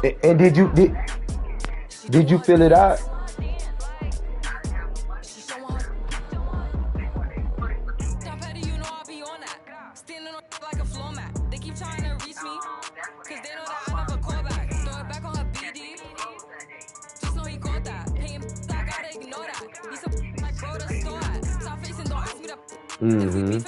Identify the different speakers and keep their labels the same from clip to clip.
Speaker 1: And did you fill it out? Mm-hmm.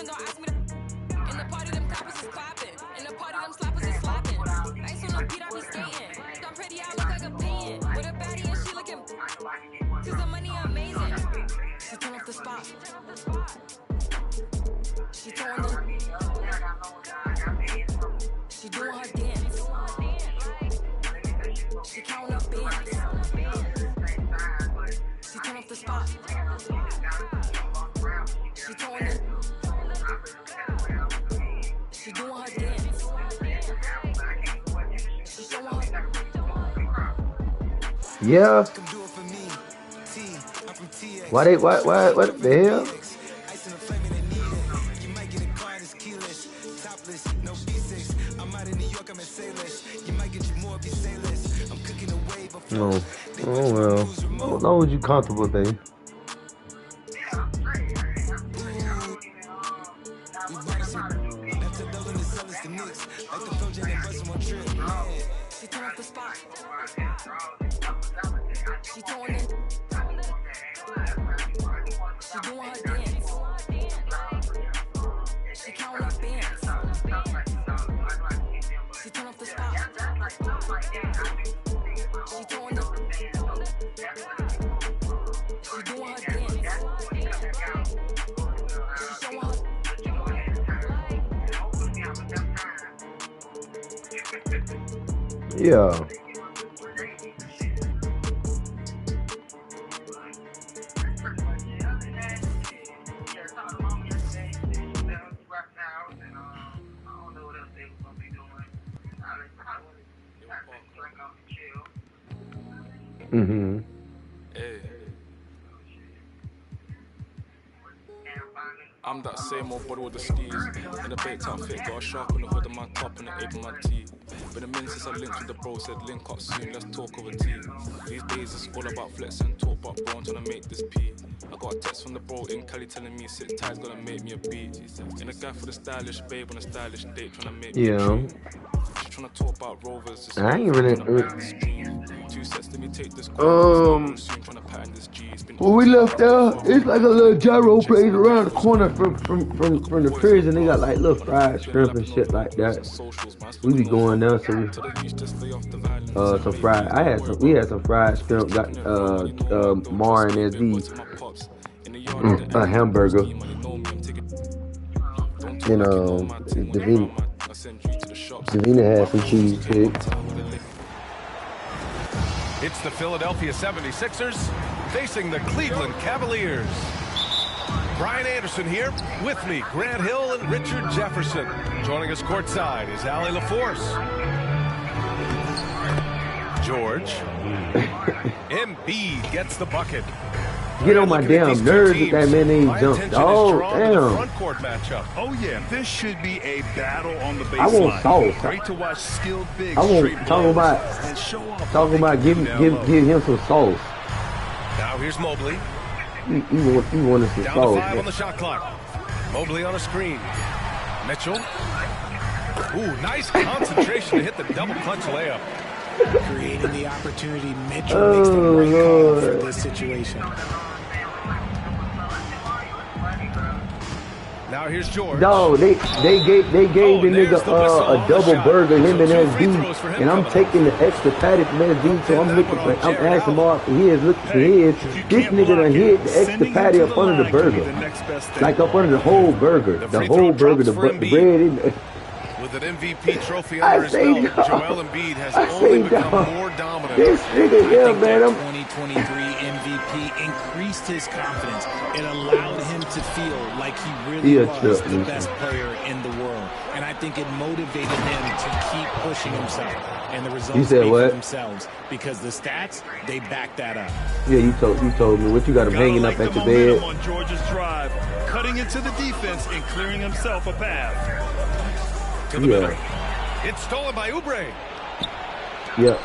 Speaker 1: Yeah. What the hell? No. Oh well. As long as you comfortable, baby. Yeah. Mm-hmm.
Speaker 2: I'm that same old body with the steez. In a baked out fit, got a sharp on the hood of my top and the ape of my tea. Been a minute since I linked with the bro, said link up soon, let's talk over tea. These days it's all about flex and talk, but bro, I'm trying to make this P. I got a text from the bro in Cali telling me sit tight's gonna make me a beat. In a guy for the stylish babe on a stylish date, trying to make me a treat. She trying to talk about rovers, just
Speaker 1: I ain't really.
Speaker 2: Two sets, let me take this
Speaker 1: When we left there, it's like a little gyro place around the corner from the prison. They got like little fried shrimp and shit like that. We be going there, so we some fried. We had some fried shrimp. Got Mar and SB, a hamburger. And Davina had some cheese sticks.
Speaker 3: It's the Philadelphia 76ers facing the Cleveland Cavaliers. Brian Anderson here, with me, Grant Hill and Richard Jefferson. Joining us courtside is Allie LaForce. George. Embiid gets the bucket.
Speaker 1: Get on my damn nerves with that man ain't jumped. Oh, damn.
Speaker 3: Front court matchup.
Speaker 4: Oh, yeah. This should be a battle on the baseline.
Speaker 1: I want sauce.
Speaker 4: Great to watch skilled bigs.
Speaker 1: I want talking about give him some sauce.
Speaker 3: Now here's Mobley.
Speaker 1: You wanted some
Speaker 3: down
Speaker 1: sauce.
Speaker 3: To 5 on the shot clock. Mobley on a screen. Mitchell. Ooh, nice concentration to hit the double clutch layup.
Speaker 5: Creating the opportunity, Mitchell makes the right call for this situation.
Speaker 3: Now here's George.
Speaker 1: No, they gave the nigga a double burger, him and SB, and I'm taking the extra patty from SB, so I'm asking Mark for his, looking for his. This nigga done hit the extra patty up under the burger, like up under the whole burger, the bread in there.
Speaker 3: With an MVP trophy under his belt, Joel Embiid has only become more dominant.
Speaker 1: This nigga here, man.
Speaker 5: 2023 MVP increased his confidence. It allowed him to feel like he really was the best player in the world. And I think it motivated him to keep pushing himself. And the results speak for themselves because the stats, they back that up.
Speaker 1: Yeah, you told me. What you got him hanging up at your bed?
Speaker 4: On George's drive, cutting into the defense and clearing himself a path.
Speaker 3: To the middle. It's stolen by Oubre.
Speaker 1: Yeah.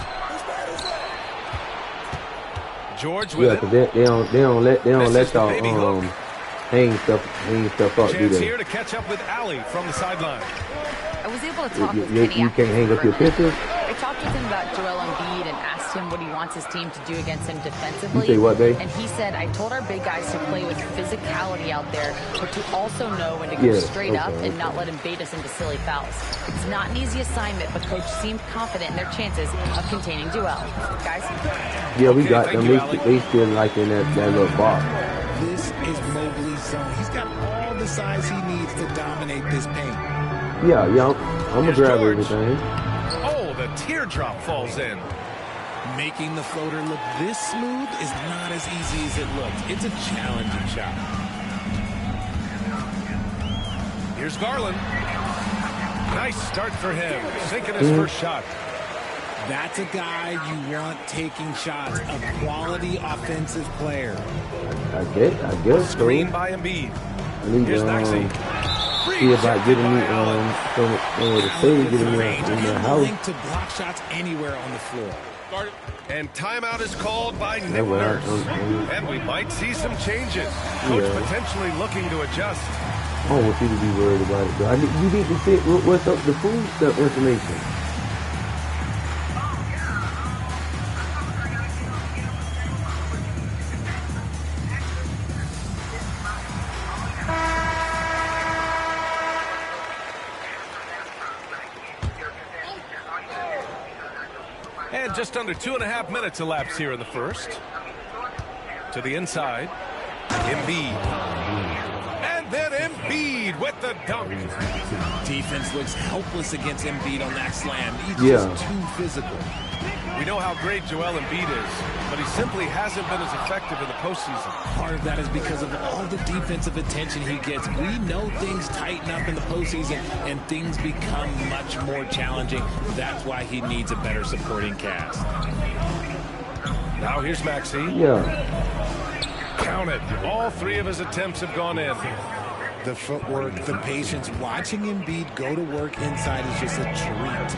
Speaker 3: George with
Speaker 1: because they don't let y'all hang stuff up, do
Speaker 3: Chance
Speaker 1: they?
Speaker 3: here to catch up with Ali from the sideline.
Speaker 6: I was able to talk with Kenny.
Speaker 1: You can't hang up your pictures?
Speaker 6: I talked with him about Joel Embiid and asked him what he wants his team to do against him defensively.
Speaker 1: You say what, babe?
Speaker 6: And he said, I told our big guys to play with physicality out there, but to also know when to go straight up and not let him bait us into silly fouls. It's not an easy assignment, but Coach seemed confident in their chances of containing Joel. Guys?
Speaker 1: Yeah, we got them. They still like in that little box.
Speaker 5: This is Mobley's zone. He's got all the size he needs to dominate this paint.
Speaker 1: Yeah, I'm gonna grab everything.
Speaker 3: Oh, the teardrop falls in.
Speaker 5: Making the floater look this smooth is not as easy as it looks. It's a challenging shot.
Speaker 3: Here's Garland. Nice start for him. Sinking his first shot.
Speaker 5: That's a guy you want taking shots, a quality offensive player.
Speaker 1: I guess.
Speaker 3: Screen by Embiid. Here's Maxey.
Speaker 1: See about getting me from the state, getting me in the house.
Speaker 5: Willing to block shots anywhere on the floor.
Speaker 3: And timeout is called by Nick Nurse. And we might see some changes. Coach potentially looking to adjust.
Speaker 1: I don't want you to be worried about it, though. You need to see what's up the food stuff information.
Speaker 3: And just under 2.5 minutes elapsed here in the first. To the inside. Embiid. And then Embiid with the dunk.
Speaker 5: Defense looks helpless against Embiid on that slam. He's just too physical.
Speaker 3: We know how great Joel Embiid is, but he simply hasn't been as effective in the postseason.
Speaker 5: Part of that is because of all the defensive attention he gets. We know things tighten up in the postseason and things become much more challenging. That's why he needs a better supporting cast.
Speaker 3: Now here's Maxey. Count it. All three of his attempts have gone in.
Speaker 5: The footwork, the patience, watching Embiid go to work inside is just a treat.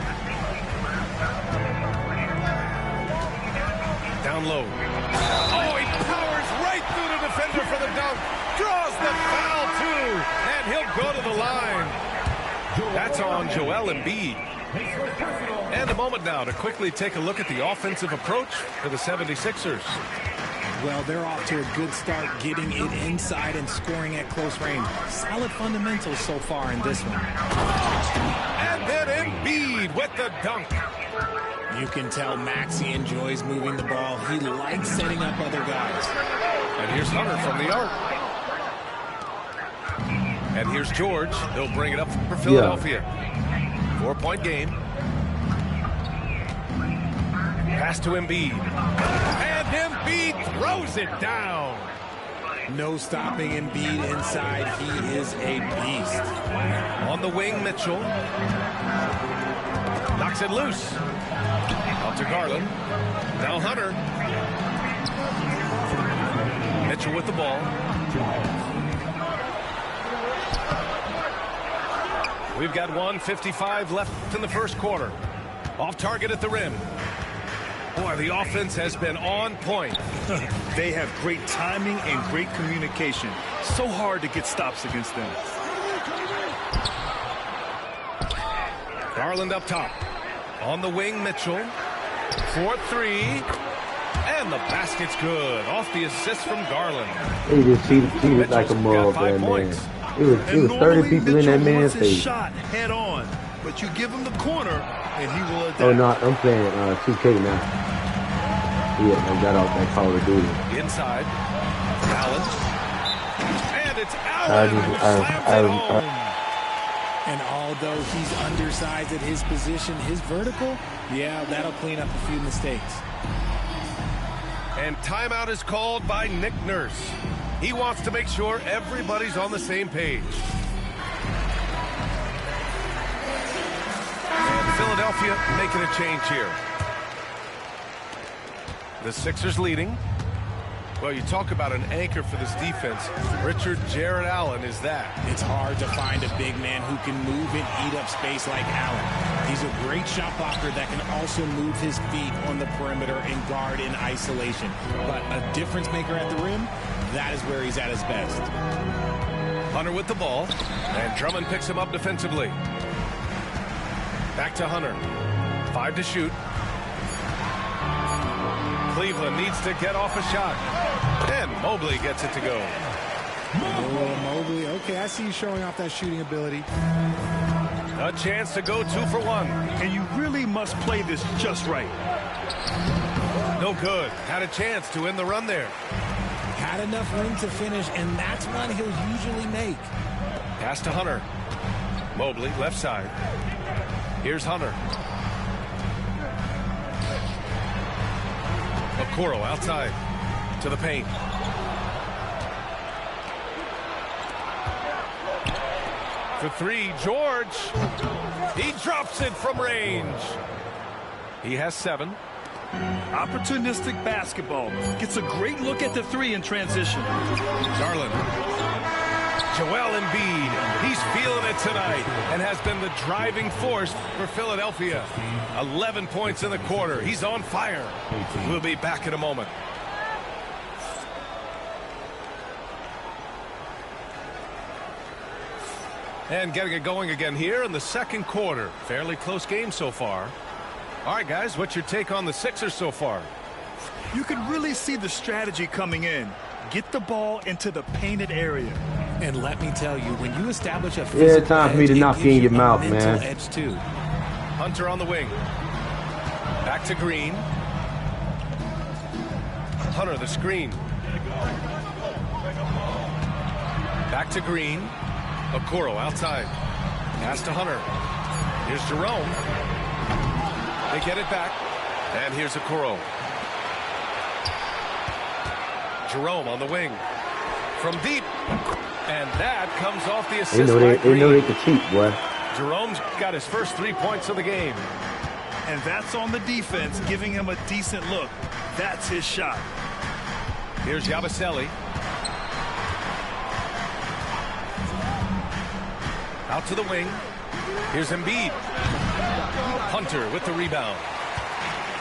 Speaker 3: Down low. Oh, he powers right through the defender for the dunk. Draws the foul, too. And he'll go to the line. That's on Joel Embiid. And a moment now to quickly take a look at the offensive approach for the 76ers.
Speaker 5: Well, they're off to a good start getting it inside and scoring at close range. Solid fundamentals so far in this one.
Speaker 3: And then Embiid with the dunk.
Speaker 5: You can tell Maxey enjoys moving the ball. He likes setting up other guys.
Speaker 3: And here's Hunter from the arc. And here's George. He'll bring it up for Philadelphia. 4-point game. Pass to Embiid. And Embiid throws it down.
Speaker 5: No stopping Embiid inside. He is a beast.
Speaker 3: On the wing, Mitchell. Knocks it loose. Out to Garland. Now Hunter. Mitchell with the ball. We've got 1:55 left in the first quarter. Off target at the rim. Boy, the offense has been on point.
Speaker 4: They have great timing and great communication. So hard to get stops against them.
Speaker 3: Garland up top. On the wing, Mitchell. 4-3. And the basket's good. Off the assist from Garland.
Speaker 1: He just cheated like a mug, man. It was 30 people in that man's face.
Speaker 4: Shot head on, but you give him the corner, and he will adapt.
Speaker 1: Oh no, I'm playing 2K now. Yeah, I got off that Call of Duty.
Speaker 3: Inside. Allen. And it's Allen who slams it home.
Speaker 5: And although he's undersized at his position, his vertical, that'll clean up a few mistakes.
Speaker 3: And timeout is called by Nick Nurse. He wants to make sure everybody's on the same page. And Philadelphia making a change here. The Sixers leading Well, you talk about an anchor for this defense. Richard Jared Allen is that.
Speaker 5: It's hard to find a big man who can move and eat up space like Allen. He's a great shot blocker that can also move his feet on the perimeter and guard in isolation. But a difference maker at the rim, that is where he's at his best.
Speaker 3: Hunter with the ball, and Drummond picks him up defensively. Back to Hunter. 5 to shoot. Cleveland needs to get off a shot. And Mobley gets it to go.
Speaker 5: Oh, Mobley. Okay, I see you showing off that shooting ability.
Speaker 3: A chance to go 2 for 1.
Speaker 4: And you really must play this just right.
Speaker 3: No good. Had a chance to end the run there.
Speaker 5: Had enough room to finish, and that's one he'll usually make.
Speaker 3: Pass to Hunter. Mobley, left side. Here's Hunter. Okoro outside to the paint. For 3, George. He drops it from range. He has 7.
Speaker 4: Opportunistic basketball. Gets a great look at the 3 in transition.
Speaker 3: Garland. Joel Embiid. He's feeling it tonight and has been the driving force for Philadelphia. 11 points in the quarter. He's on fire. We'll be back in a moment. And getting it going again here in the second quarter. Fairly close game so far. All right, guys, what's your take on the Sixers so far?
Speaker 4: You can really see the strategy coming in. Get the ball into the painted area.
Speaker 5: And let me tell you, when you establish a
Speaker 1: it's time for me to knock you in your mouth, man.
Speaker 5: Edge too.
Speaker 3: Hunter on the wing. Back to Green. Hunter the screen. Back to Green. Okoro outside. Pass to Hunter. Here's Jerome. They get it back. And here's Okoro. Jerome on the wing. From deep. And that comes off the assist.
Speaker 1: They know they can cheat, boy.
Speaker 3: Jerome's got his first 3 points of the game.
Speaker 4: And that's on the defense, giving him a decent look. That's his shot.
Speaker 3: Here's Yabusele. Out to the wing. Here's Embiid. Hunter with the rebound.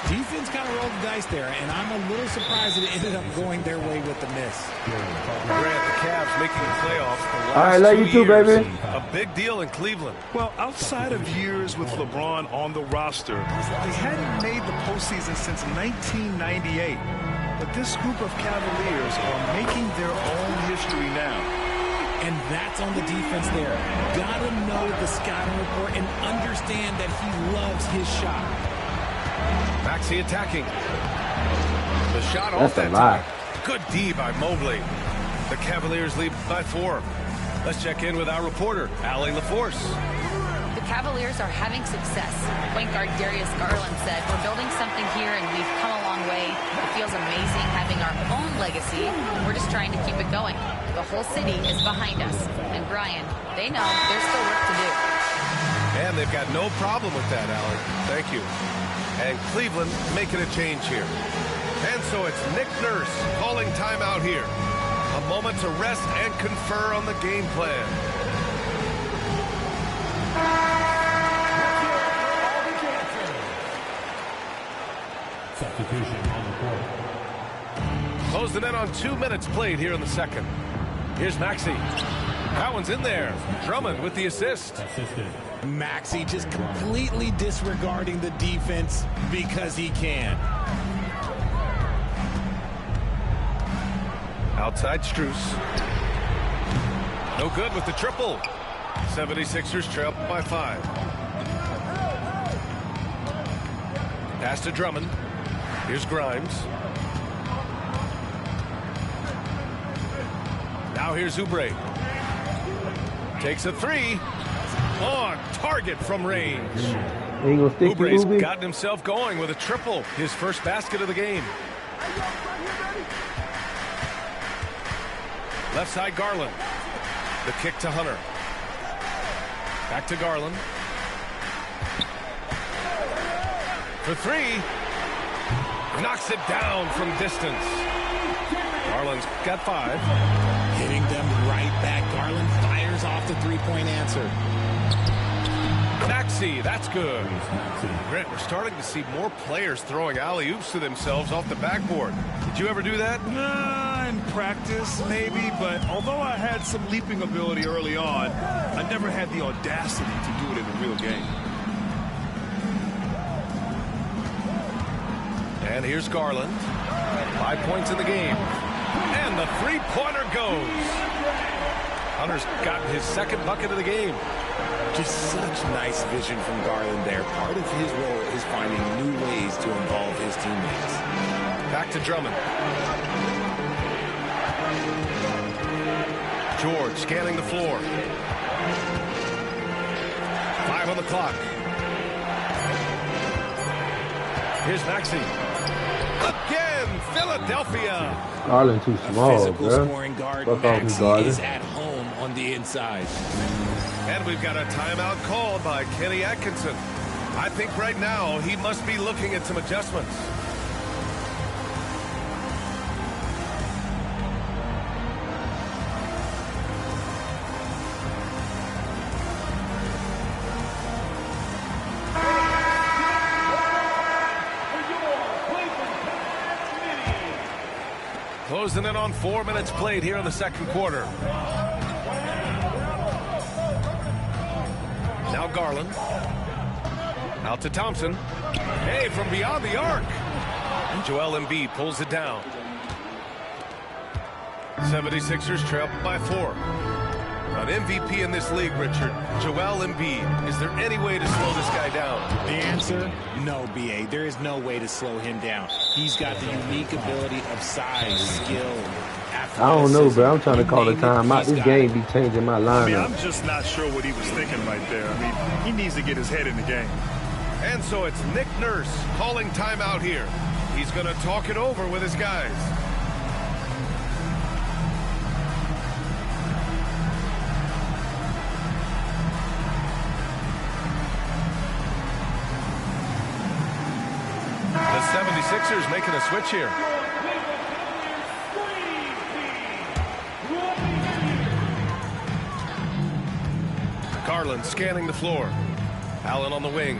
Speaker 5: Defense kind of rolled the dice there, and I'm a little surprised that it ended up going their way with the miss.
Speaker 3: Grant, the Cavs making the playoffs the last
Speaker 1: All right, love you too, baby.
Speaker 3: A big deal in Cleveland.
Speaker 4: Well, outside of years with LeBron on the roster, they hadn't made the postseason since 1998. But this group of Cavaliers are making their own history now.
Speaker 5: And that's on the defense there. Gotta know the scouting report and understand that he loves his shot.
Speaker 3: Maxey attacking. The shot off that time. Good D by Mobley. The Cavaliers lead by 4. Let's check in with our reporter, Allie LaForce.
Speaker 6: The Cavaliers are having success. Point guard Darius Garland said, "We're building something here and we've come a long way. It feels amazing having our own legacy. We're just trying to keep it going. The whole city is behind us." And Brian, they know there's still work to do.
Speaker 3: And they've got no problem with that, Allie. Thank you. And Cleveland making a change here. And so it's Nick Nurse calling timeout here. A moment to rest and confer on the game plan.
Speaker 7: Substitution on the court.
Speaker 3: Closing in on 2 minutes played here in the second. Here's Maxey. That one's in there. Drummond with the assist.
Speaker 5: Maxey just completely disregarding the defense because he can.
Speaker 3: Outside Strus. No good with the triple. 76ers trail by 5. Pass to Drummond. Here's Grimes. Now here's Oubre. Takes a 3. On target from range. Oubre's gotten himself going with a triple. His first basket of the game. Left side Garland. The kick to Hunter. Back to Garland. For 3. Knocks it down from distance. Garland's got 5.
Speaker 5: Hitting them right back. Garland fires off the three-point answer.
Speaker 3: Maxey, that's good. Grant, we're starting to see more players throwing alley-oops to themselves off the backboard. Did you ever do that?
Speaker 4: In practice, maybe, but although I had some leaping ability early on, I never had the audacity to do it in a real game.
Speaker 3: And here's Garland. 5 points in the game. And the three-pointer goes. Hunter's gotten his second bucket of the game.
Speaker 5: Just such nice vision from Garland there. Part of his role is finding new ways to involve his teammates.
Speaker 3: Back to Drummond. George scanning the floor. 5 on the clock. Here's Maxey. Again, Philadelphia.
Speaker 1: Garland too small,
Speaker 5: physical
Speaker 1: bro.
Speaker 5: scoring guard.
Speaker 1: Fuck off me,
Speaker 5: Maxey
Speaker 1: Garland.
Speaker 5: is at home on the inside.
Speaker 3: And we've got a timeout called by Kenny Atkinson. I think right now he must be looking at some adjustments. Closing in on 4 minutes played here in the second quarter. Now Garland. Out to Thompson. Hey, from beyond the arc. And Joel Embiid pulls it down. 76ers trail by 4. An MVP in this league, Richard. Joel Embiid. Is there any way to slow this guy down?
Speaker 5: The answer, no, B.A. There is no way to slow him down. He's got the unique ability of size, skill,
Speaker 1: I don't know, bro. I'm trying to call the time out. This game be changing my lineup.
Speaker 4: I mean, I'm just not sure what he was thinking right there. I mean, he needs to get his head in the game.
Speaker 3: And so it's Nick Nurse calling timeout here. He's going to talk it over with his guys. The 76ers making a switch here. Garland scanning the floor. Allen on the wing.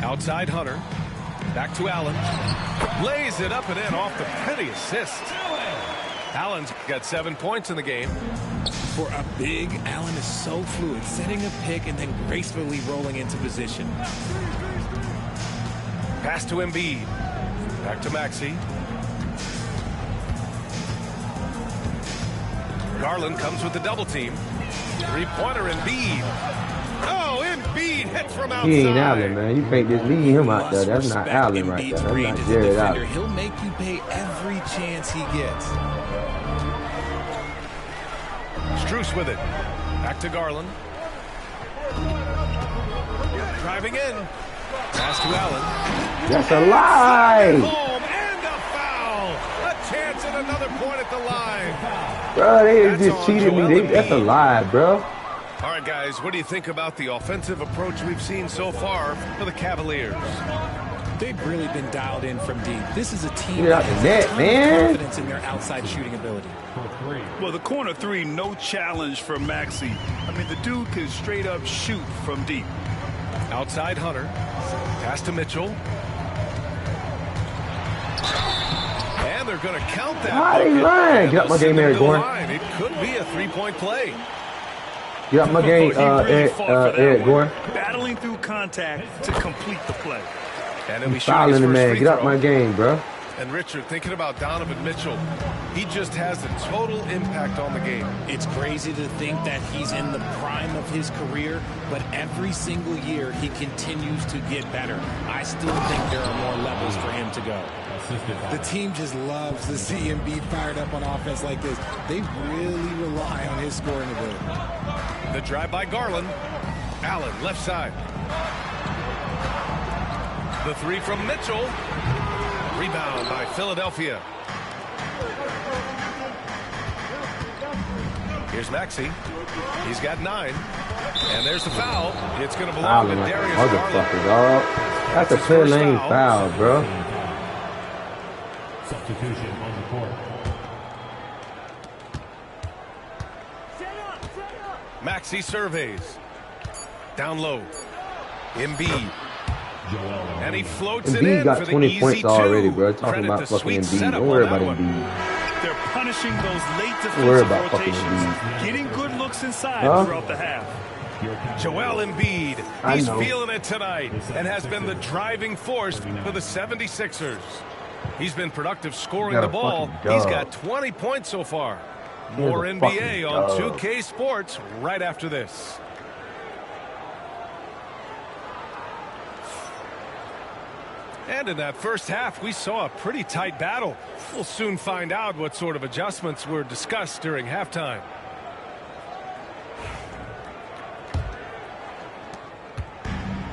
Speaker 3: Outside Hunter. Back to Allen. Lays it up and in off the penny assist. Allen's got 7 points in the game.
Speaker 5: For a big, Allen is so fluid, setting a pick and then gracefully rolling into position.
Speaker 3: Pass to Embiid. Back to Maxey. Garland comes with the double team. Three-pointer Embiid. Oh, Embiid hits from outside.
Speaker 1: He ain't Allen, man. You can't just leave him out there. That's not Allen right there. That's not Jared Allen.
Speaker 5: He'll make you pay every chance he gets.
Speaker 3: Strus with it. Back to Garland. Driving in. Pass to Allen.
Speaker 1: That's a lie.
Speaker 3: Home and a foul. A chance at another point at the line.
Speaker 1: Bro, they just cheated me. That's a lie, bro.
Speaker 3: All right, guys, what do you think about the offensive approach we've seen so far for the Cavaliers?
Speaker 5: They've really been dialed in from deep. This is a team
Speaker 1: Get out the net, man.
Speaker 5: confidence in their outside shooting ability.
Speaker 4: Well, the corner three, no challenge for Maxey. I mean, the dude can straight up shoot from deep.
Speaker 3: Outside Hunter. Pass to Mitchell. And they're going to count that.
Speaker 1: How they lying? Get up my game, Eric Gordon.
Speaker 3: It could be a three-point play.
Speaker 1: Get up my game, Eric Gordon.
Speaker 4: Battling through contact to complete the play.
Speaker 3: And then we
Speaker 1: fouling the man. Get up my game, bro.
Speaker 3: And Richard, thinking about Donovan Mitchell, he just has a total impact on the game.
Speaker 5: It's crazy to think that he's in the prime of his career, but every single year he continues to get better. I still think there are more levels for him to go. The team just loves to see him be fired up on offense like this. They really rely on his scoring ability.
Speaker 3: The drive by Garland. Allen, left side. The three from Mitchell. Rebound by Philadelphia. Here's Maxey. He's got 9. And there's the foul. It's going to belong to Darius Garland.
Speaker 1: Motherfucker, dog. That's a clear lane foul, bro.
Speaker 7: Substitution on the court.
Speaker 3: Maxey surveys. Down low. Embiid. And he floats it
Speaker 1: Embiid
Speaker 3: in
Speaker 1: got
Speaker 3: for the
Speaker 1: 20
Speaker 3: easy
Speaker 1: points
Speaker 3: two.
Speaker 1: already, bro. Talking
Speaker 3: Credit
Speaker 1: about
Speaker 3: the
Speaker 1: fucking
Speaker 3: sweet
Speaker 1: Embiid.
Speaker 3: setup
Speaker 1: Don't worry
Speaker 3: on
Speaker 1: about
Speaker 3: that one.
Speaker 1: Embiid.
Speaker 4: They're punishing those late
Speaker 1: Don't worry
Speaker 4: defensive
Speaker 1: about fucking
Speaker 4: rotations,
Speaker 1: Embiid.
Speaker 4: getting good looks inside
Speaker 1: Huh?
Speaker 4: throughout the half.
Speaker 3: Joel Embiid,
Speaker 1: I
Speaker 3: he's
Speaker 1: know.
Speaker 3: feeling it tonight and has been the driving force for the 76ers. He's been productive scoring
Speaker 1: Got
Speaker 3: the
Speaker 1: a
Speaker 3: ball.
Speaker 1: fucking
Speaker 3: He's
Speaker 1: dub.
Speaker 3: got 20 points so far.
Speaker 1: He has
Speaker 3: More
Speaker 1: a
Speaker 3: NBA
Speaker 1: fucking
Speaker 3: on
Speaker 1: dub.
Speaker 3: 2K Sports right after this. And in that first half, we saw a pretty tight battle. We'll soon find out what sort of adjustments were discussed during halftime.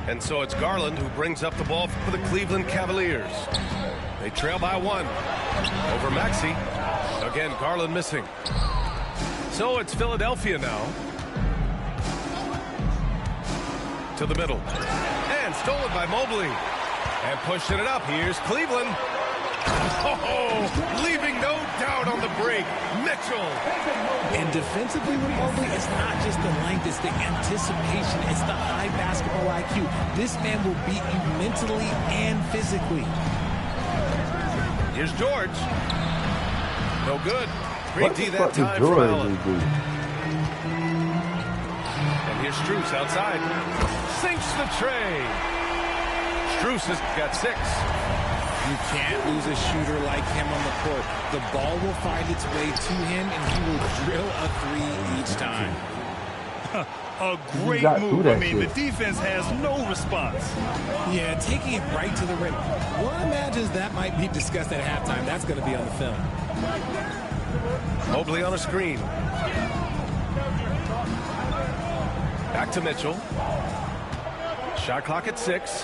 Speaker 3: And so it's Garland who brings up the ball for the Cleveland Cavaliers. They trail by 1. Over Maxey. Again, Garland missing. So it's Philadelphia now. To the middle. And stolen by Mobley. And pushing it up. Here's Cleveland. Oh, leaving no doubt on the break. Mitchell.
Speaker 5: And defensively with Mobley, it's not just the length, it's the anticipation, it's the high basketball IQ. This man will beat you mentally and physically.
Speaker 3: Here's George. No good. 3D that
Speaker 1: What the fuck
Speaker 3: time
Speaker 1: did
Speaker 3: for
Speaker 1: George
Speaker 3: Allen.
Speaker 1: do?
Speaker 3: And here's Strus outside. Sinks the tray. Strus has got 6.
Speaker 5: You can't lose a shooter like him on the court. The ball will find its way to him, and he will drill a 3 each time.
Speaker 4: A great
Speaker 1: got through
Speaker 4: move.
Speaker 1: that
Speaker 4: I mean,
Speaker 1: shit.
Speaker 4: the defense has no response.
Speaker 5: Yeah, taking it right to the rim. One imagines that might be discussed at halftime. That's going to be on the film.
Speaker 3: Mobley on a screen. Back to Mitchell. Shot clock at 6.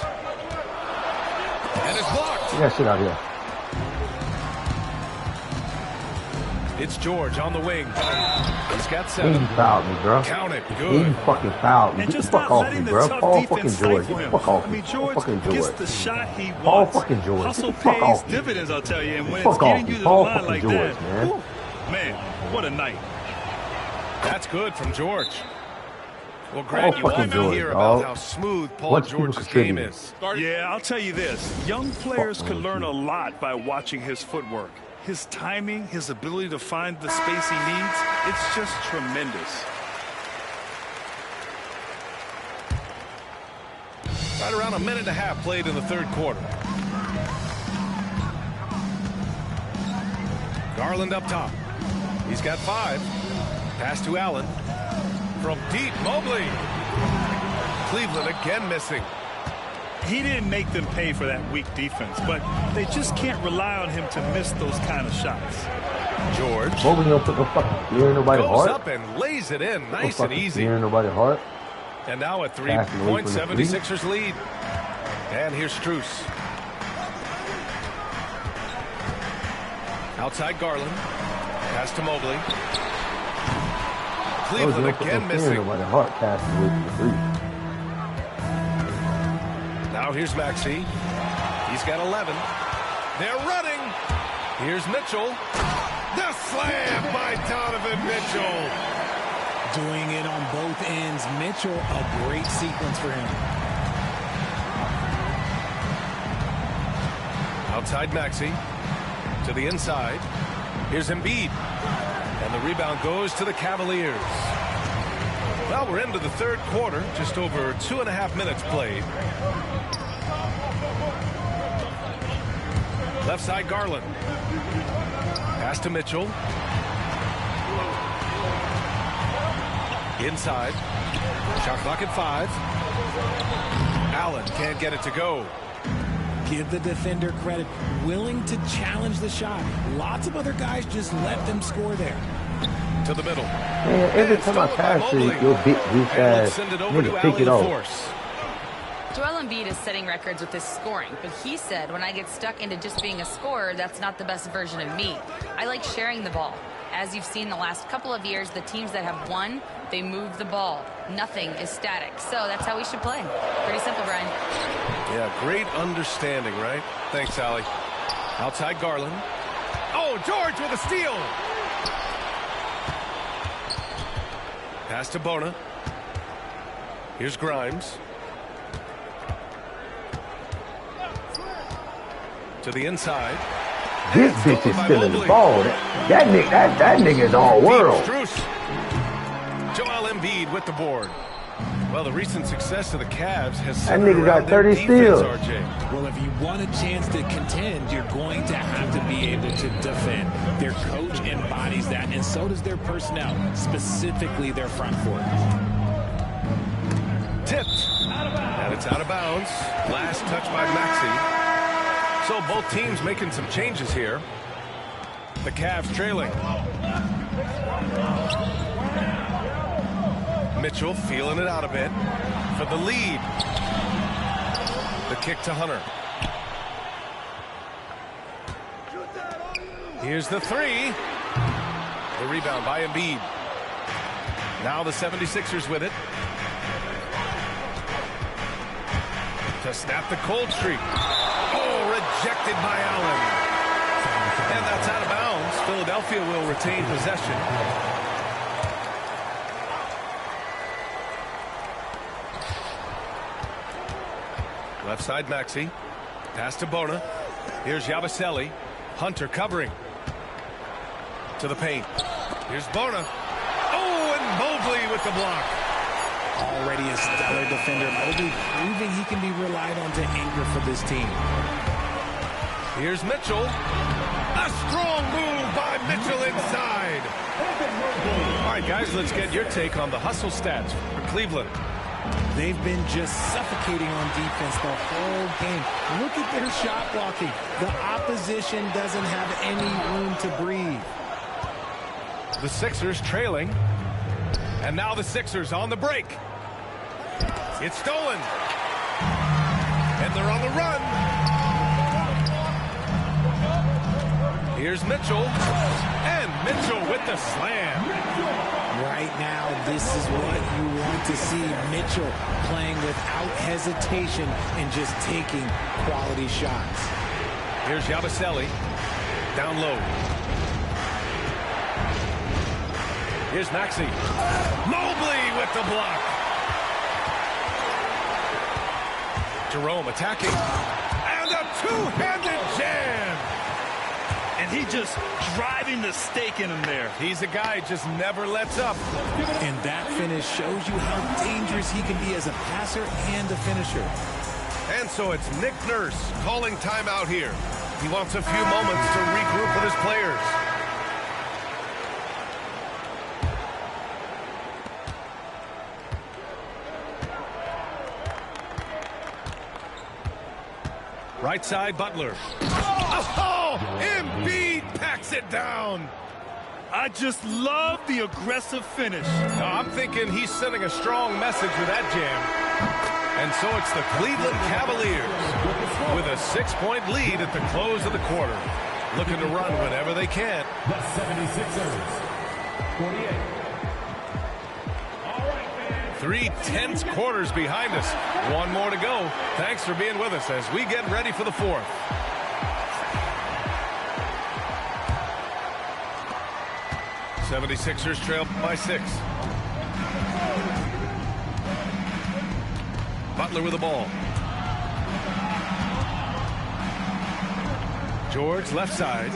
Speaker 3: And it's blocked.
Speaker 1: Get that shit out of here.
Speaker 3: It's George on the wing. He's got
Speaker 1: He
Speaker 3: 7.
Speaker 1: fouled me, bro.
Speaker 3: Count it.
Speaker 1: He
Speaker 3: Good.
Speaker 1: fucking fouled me.
Speaker 4: And
Speaker 1: Get the
Speaker 4: just
Speaker 1: fuck
Speaker 4: not
Speaker 1: off
Speaker 4: letting
Speaker 1: me,
Speaker 4: the
Speaker 1: bro.
Speaker 4: tough
Speaker 1: Paul fucking
Speaker 4: defense
Speaker 1: George.
Speaker 4: stifle
Speaker 1: Get the
Speaker 4: him.
Speaker 1: fuck off
Speaker 4: I
Speaker 1: me.
Speaker 4: mean,
Speaker 1: Paul
Speaker 4: George
Speaker 1: fucking
Speaker 4: gets
Speaker 1: George.
Speaker 4: the shot he
Speaker 1: Paul
Speaker 4: wants.
Speaker 1: fucking George.
Speaker 4: Hustle
Speaker 1: Get the fuck
Speaker 4: pays
Speaker 1: off me.
Speaker 4: dividends, I'll tell you. And when
Speaker 1: Fuck
Speaker 4: it's getting
Speaker 1: off
Speaker 4: you
Speaker 1: me.
Speaker 4: to the
Speaker 1: Paul
Speaker 4: line
Speaker 1: fucking
Speaker 4: like
Speaker 1: George,
Speaker 4: that,
Speaker 1: man.
Speaker 4: whew, man, what a night.
Speaker 3: That's good from George. Well,
Speaker 1: Paul
Speaker 3: Grant, you
Speaker 1: fucking
Speaker 3: often
Speaker 1: George,
Speaker 3: hear
Speaker 1: dog.
Speaker 3: about how smooth Paul
Speaker 1: Bunch of people
Speaker 3: George's game
Speaker 1: contributing.
Speaker 3: is.
Speaker 4: Yeah, I'll tell you this. Young players
Speaker 1: Fuck
Speaker 4: could
Speaker 1: on
Speaker 4: learn
Speaker 1: you.
Speaker 4: a lot by watching his footwork. His timing, his ability to find the space he needs, it's just tremendous.
Speaker 3: Right around a minute and a half played in the third quarter. Garland up top. He's got 5. Pass to Allen. From deep, Mobley. Cleveland again missing.
Speaker 4: He didn't make them pay for that weak defense, but they just can't rely on him to miss those kind of shots.
Speaker 3: George
Speaker 1: Mobley don't put no fucking fear in nobody's
Speaker 3: goes
Speaker 1: heart.
Speaker 3: up and lays it in.
Speaker 1: No
Speaker 3: Nice and
Speaker 1: fucking
Speaker 3: easy.
Speaker 1: fear in nobody's heart.
Speaker 3: And now a
Speaker 1: Passing away
Speaker 3: 3-point
Speaker 1: from the
Speaker 3: 76ers lead. And here's Strus. Outside Garland. Pass to Mobley.
Speaker 1: Mobley
Speaker 3: Cleveland
Speaker 1: don't put no
Speaker 3: again
Speaker 1: fear in
Speaker 3: missing.
Speaker 1: nobody's heart. Passing away from the 3.
Speaker 3: Now here's Maxey. He's got 11. They're running. Here's Mitchell. The slam by Donovan Mitchell.
Speaker 5: Doing it on both ends. Mitchell, a great sequence for him.
Speaker 3: Outside Maxey. To the inside. Here's Embiid. And the rebound goes to the Cavaliers. Well, we're into the third quarter. Just over 2.5 minutes played. Left side Garland. Pass to Mitchell. Inside. Shot clock at 5. Allen can't get it to go.
Speaker 5: Give the defender credit. Willing to challenge the shot. Lots of other guys just let them score there.
Speaker 3: To the middle.
Speaker 1: Man, every
Speaker 3: And
Speaker 1: time I
Speaker 3: stolen by
Speaker 1: pass to
Speaker 3: Mobley.
Speaker 1: your big goof
Speaker 3: And let's
Speaker 1: ass,
Speaker 3: send it over to
Speaker 1: nigga, pick
Speaker 3: Allen
Speaker 1: it off.
Speaker 3: Force.
Speaker 6: Joel Embiid is setting records with his scoring, but he said, when I get stuck into just being a scorer, that's not the best version of me. I like sharing the ball. As you've seen the last couple of years, the teams that have won, they move the ball. Nothing is static. So that's how we should play. Pretty simple, Brian.
Speaker 3: Yeah, great understanding, right? Thanks, Allie. Outside Garland. Oh, George with a steal. Pass to Bona. Here's Grimes. To the inside.
Speaker 1: This bitch is stealing the ball. That nigga's all world.
Speaker 3: Joel Embiid with the board. Well, the recent success of the Cavs has
Speaker 1: that nigga got 30 steals.
Speaker 5: Well, if you want a chance to contend, you're going to have to be able to defend. Their coach embodies that, and so does their personnel, specifically their front court.
Speaker 3: Tipped. And it's out of bounds. Last touch by Maxey. So both teams making some changes here. The Cavs trailing. Mitchell feeling it out a bit for the lead. The kick to Hunter. Here's the three. The rebound by Embiid. Now the 76ers with it. To snap the cold streak. Oh, rejected by Allen. And that's out of bounds. Philadelphia will retain possession. Left side Maxey. Pass to Bona. Here's Yabusele. Hunter covering. To the paint. Here's Bona. Oh, and Mobley with the block.
Speaker 5: Already a stellar defender. Mobley proving he can be relied on to anchor for this team.
Speaker 3: Here's Mitchell. A strong move by Mitchell inside. All right, guys, let's get your take on the hustle stats for Cleveland.
Speaker 5: They've been just suffocating on defense the whole game. Look at their shot blocking. The opposition doesn't have any room to breathe.
Speaker 3: The Sixers trailing. And now the Sixers on the break. It's stolen. And they're on the run. Here's Mitchell. And Mitchell with the slam.
Speaker 5: Right now, this is what you want to see. Mitchell playing without hesitation and just taking quality shots.
Speaker 3: Here's Yabusele. Down low. Here's Maxey. Mobley with the block. Jerome attacking. And a two-handed jam.
Speaker 4: And he just driving the stake in him there.
Speaker 3: He's a guy who just never lets up.
Speaker 5: And that finish shows you how dangerous he can be as a passer and a finisher.
Speaker 3: And so it's Nick Nurse calling timeout here. He wants a few moments to regroup with his players. Right side, Butler. Oh, Embiid packs it down.
Speaker 4: I just love the aggressive finish.
Speaker 3: I'm thinking he's sending a strong message with that jam. And so it's the Cleveland Cavaliers with a 6-point lead at the close of the quarter. Looking to run whenever they can.
Speaker 7: The 76ers, 48.
Speaker 3: 3 tense quarters behind us. One more to go. Thanks for being with us as we get ready for the fourth. '76ers trail by 6. Butler with the ball. George left side.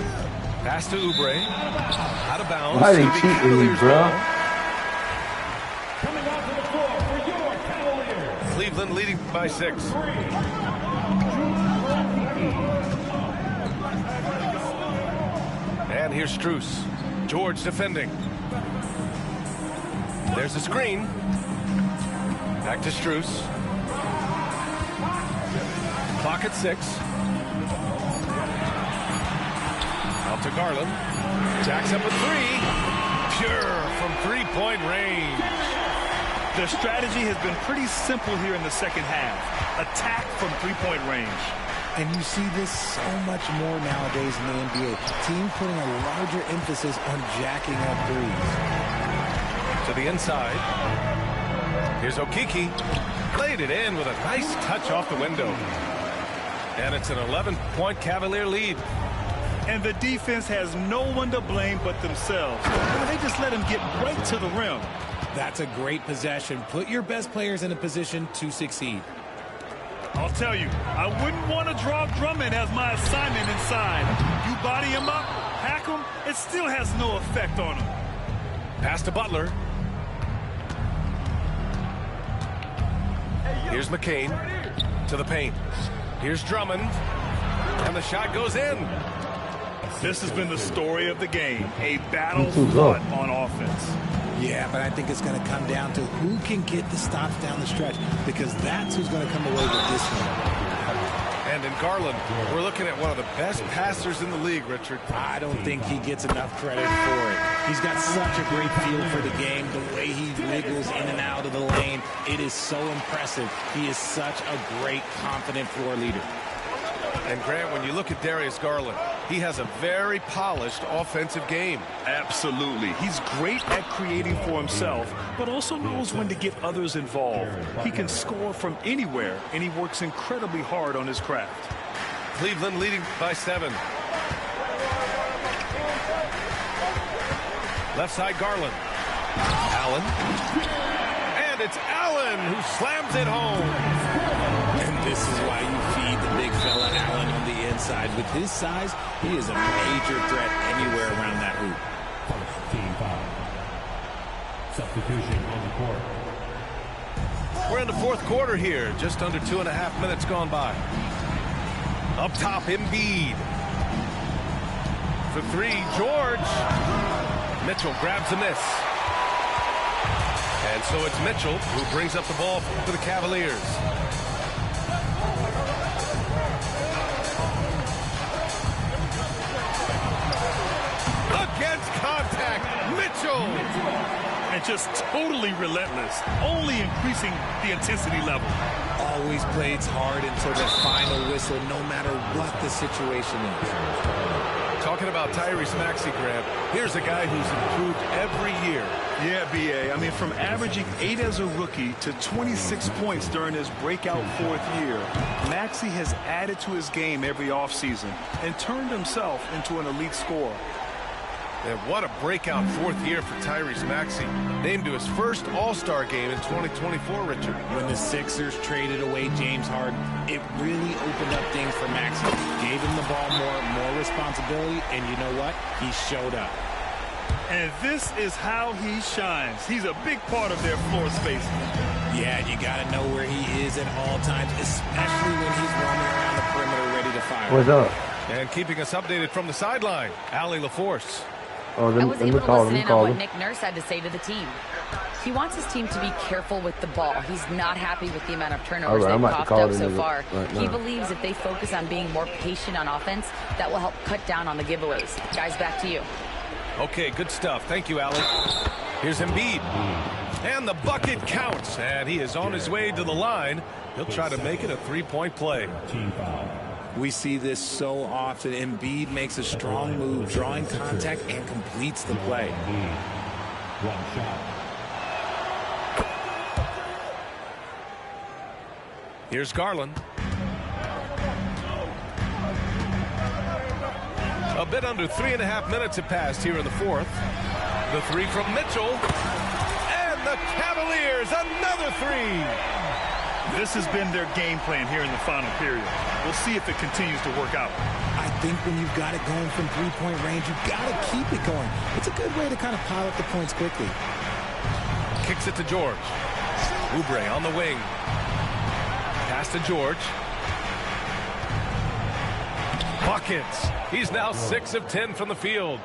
Speaker 3: Pass to Oubre. Out of bounds.
Speaker 1: Why they cheating me, bro?
Speaker 3: Cleveland leading by 6. And here's Strus. George defending. There's a screen. Back to Strus. Clock at 6. Out to Garland. Jacks up a 3. Pure from three-point range.
Speaker 4: Their strategy has been pretty simple here in the second half. Attack from three-point range.
Speaker 5: And you see this so much more nowadays in the NBA. Team putting a larger emphasis on jacking up threes.
Speaker 3: To the inside. Here's Okeke. Played it in with a nice touch off the window. And it's an 11-point Cavalier lead.
Speaker 4: And the defense has no one to blame but themselves. They just let him get right to the rim.
Speaker 5: That's a great possession. Put your best players in a position to succeed.
Speaker 4: I'll tell you, I wouldn't want to draw Drummond as my assignment inside. You body him up, hack him, it still has no effect on him.
Speaker 3: Pass to Butler. Here's McCain to the paint. Here's Drummond. And the shot goes in.
Speaker 4: This has been the story of the game. A battle fought on offense.
Speaker 5: Yeah, but I think it's going to come down to who can get the stops down the stretch, because that's who's going to come away with this one.
Speaker 3: And in Garland, we're looking at one of the best passers in the league, Richard.
Speaker 5: I don't think he gets enough credit for it. He's got such a great feel for the game, the way he wiggles in and out of the lane. It is so impressive. He is such a great, confident floor leader.
Speaker 3: And Grant, when you look at Darius Garland, he has a very polished offensive game.
Speaker 4: Absolutely. He's great at creating for himself, but also knows when to get others involved. He can score from anywhere, and he works incredibly hard on his craft.
Speaker 3: Cleveland leading by 7. Left side, Garland. Allen. And it's Allen who slams it home.
Speaker 5: And this is why you feed the big fella Allen on the inside. With his size, he is a major threat anywhere around that hoop.
Speaker 7: Team foul. Substitution on the court.
Speaker 3: We're in the fourth quarter here. Just under 2.5 minutes gone by. Up top, Embiid. For 3, George. Mitchell grabs a miss. And so it's Mitchell who brings up the ball for the Cavaliers. Against contact, Mitchell.
Speaker 4: And just totally relentless, only increasing the intensity level.
Speaker 5: Always plays hard until the final whistle, no matter what the situation is.
Speaker 3: Talking about Tyrese Maxey, Grant, here's a guy who's improved every year.
Speaker 4: Yeah, B.A. I mean, from averaging 8 as a rookie to 26 points during his breakout 4th year, Maxey has added to his game every offseason and turned himself into an elite scorer.
Speaker 3: And what a breakout 4th year for Tyrese Maxey. Named to his first All-Star game in 2024, Richard.
Speaker 5: When the Sixers traded away James Harden, it really opened up things for Maxey. Gave him the ball more responsibility, and you know what? He showed up.
Speaker 4: And this is how he shines. He's a big part of their floor space.
Speaker 5: Yeah, you got to know where he is at all times, especially when he's roaming around the perimeter ready to fire.
Speaker 1: What's up?
Speaker 3: And keeping us updated from the sideline, Allie LaForce.
Speaker 1: Oh,
Speaker 6: I was able to listen in on what Nick Nurse had to say to the team. He wants his team to be careful with the ball. He's not happy with the amount of turnovers they've coughed up so far. He believes if they focus on being more patient on offense, that will help cut down on the giveaways. Guys, back to you.
Speaker 3: Okay, good stuff. Thank you, Allie. Here's Embiid. And the bucket counts. And he is on his way to the line. He'll try to make it a 3-point play.
Speaker 7: Team foul.
Speaker 5: We see this so often. Embiid makes a strong move, drawing contact, and completes the play.
Speaker 7: One shot.
Speaker 3: Here's Garland. A bit under 3.5 minutes have passed here in the 4th. The 3 from Mitchell. And the Cavaliers, another 3.
Speaker 4: This has been their game plan here in the final period. We'll see if it continues to work out.
Speaker 5: I think when you've got it going from 3-point range, you've got to keep it going. It's a good way to kind of pile up the points quickly.
Speaker 3: Kicks it to George. Oubre on the wing. Pass to George. Buckets. He's now 6 of 10 from the field.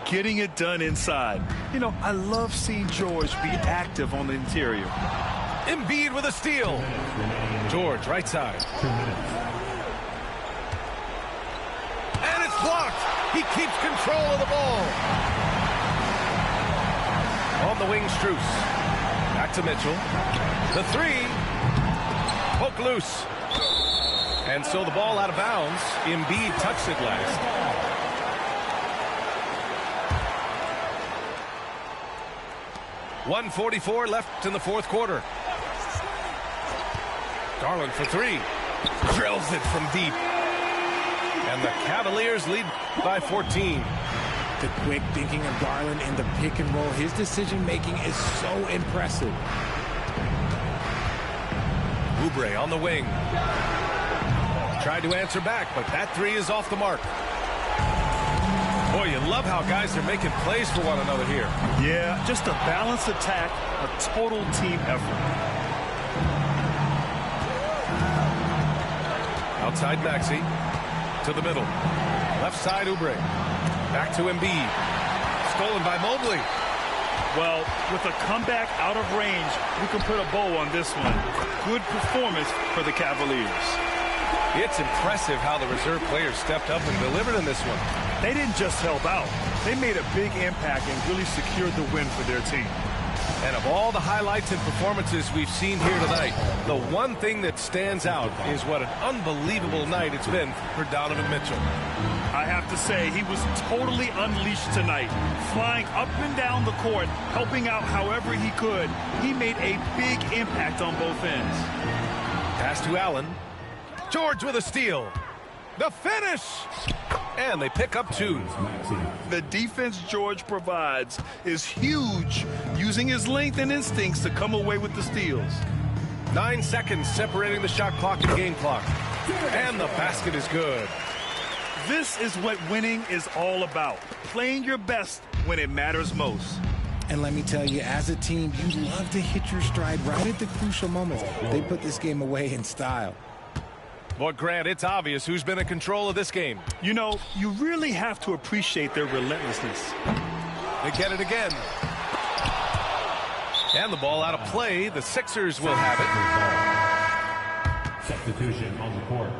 Speaker 4: Getting it done inside. You know, I love seeing George be active on the interior.
Speaker 3: Embiid with a steal. George, right side. And it's blocked. He keeps control of the ball. On the wing, Strus. Back to Mitchell. The 3. Poke loose. And so the ball out of bounds. Embiid touched it last. .144 left in the 4th quarter. Garland for 3. Drills it from deep. And the Cavaliers lead by 14.
Speaker 5: The quick thinking of Garland in the pick and roll. His decision-making is so impressive.
Speaker 3: Oubre on the wing. Tried to answer back, but that three is off the mark. Boy, you love how guys are making plays for one another here.
Speaker 4: Yeah, just a balanced attack, a total team effort.
Speaker 3: Outside Maxey. To the middle. Left side Oubre. Back to Embiid. Stolen by Mobley.
Speaker 4: Well, with a comeback out of range, we can put a bow on this one. Good performance for the Cavaliers.
Speaker 3: It's impressive how the reserve players stepped up and delivered in this one.
Speaker 4: They didn't just help out. They made a big impact and really secured the win for their team.
Speaker 3: And of all the highlights and performances we've seen here tonight, the one thing that stands out is what an unbelievable night it's been for Donovan Mitchell.
Speaker 4: I have to say, he was totally unleashed tonight, flying up and down the court, helping out however he could. He made a big impact on both ends.
Speaker 3: Pass to Allen. George with a steal. The finish! And they pick up two.
Speaker 4: The defense George provides is huge, using his length and instincts to come away with the steals.
Speaker 3: 9 seconds separating the shot clock and game clock. And the basket is good.
Speaker 4: This is what winning is all about, playing your best when it matters most.
Speaker 5: And let me tell you, as a team, you love to hit your stride right at the crucial moments. They put this game away in style.
Speaker 3: Boy, Grant, it's obvious who's been in control of this game.
Speaker 4: You know, you really have to appreciate their relentlessness.
Speaker 3: They get it again. And the ball out of play. The Sixers will have it.
Speaker 7: Substitution on the court.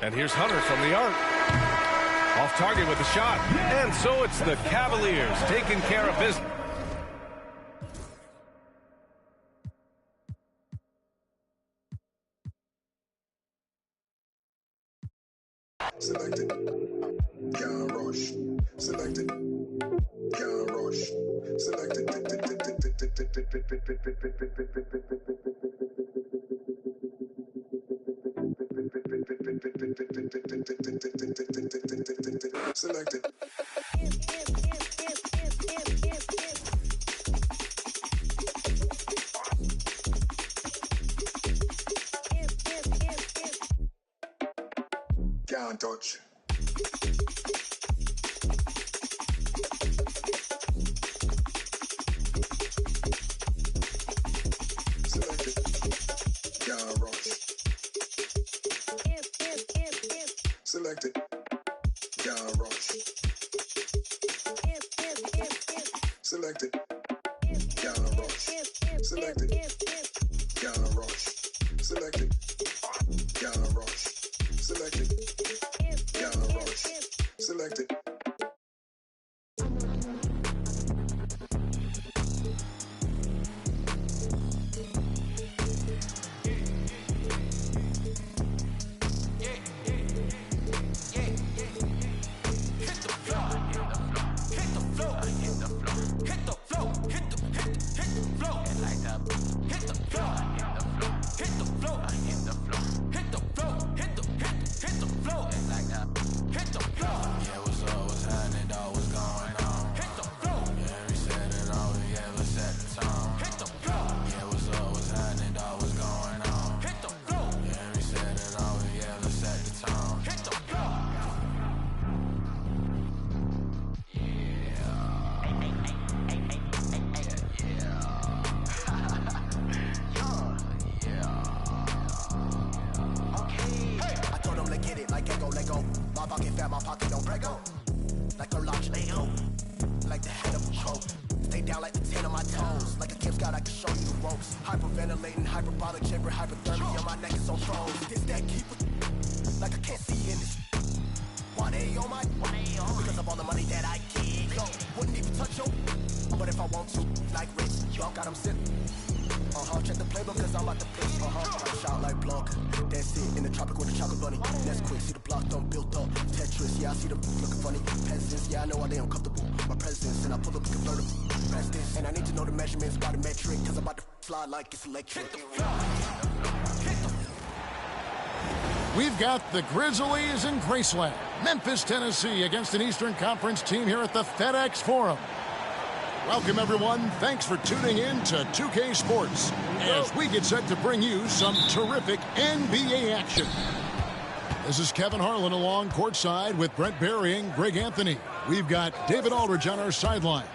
Speaker 3: And here's Hunter from the arc. Off target with the shot. And so it's the Cavaliers taking care of business.
Speaker 8: Selected. Can't rush. Selected. Can't rush. Selected. Selected. Can't touch. Selected. Can't rush. Selected. Can't rush. Selected. Can't rush. Selected. Can't rush. Selected. Can't rush. Selected. Can't rush. Selected. Hyperventilating, hyperbolic chamber, hypothermia. My neck is on thrones. This that keep it like I can't see in this. 1A on my because of all the money that I get. Yo, wouldn't even touch you, but if I want to, like Rich, y'all got him sick. Check the playbook cause I'm about to pitch. Try to shout like block. That's it in the tropic with the chocolate bunny. That's quick, see the block done built up. Tetris. ruthless. Yeah, I see them looking funny. Peasants, yeah, I know why they uncomfortable. My presence, and I pull up the convertible. Press this, and I need to know the measurements by the metric, cause I'm about to fly like it's electric.
Speaker 9: We've got the Grizzlies in Graceland, Memphis, Tennessee, against an Eastern Conference team here at the FedEx Forum. Welcome, everyone. Thanks for tuning in to 2K Sports as we get set to bring you some terrific NBA action. This is Kevin Harlan along courtside with Brent Barry and Greg Anthony. We've got David Aldridge on our sideline.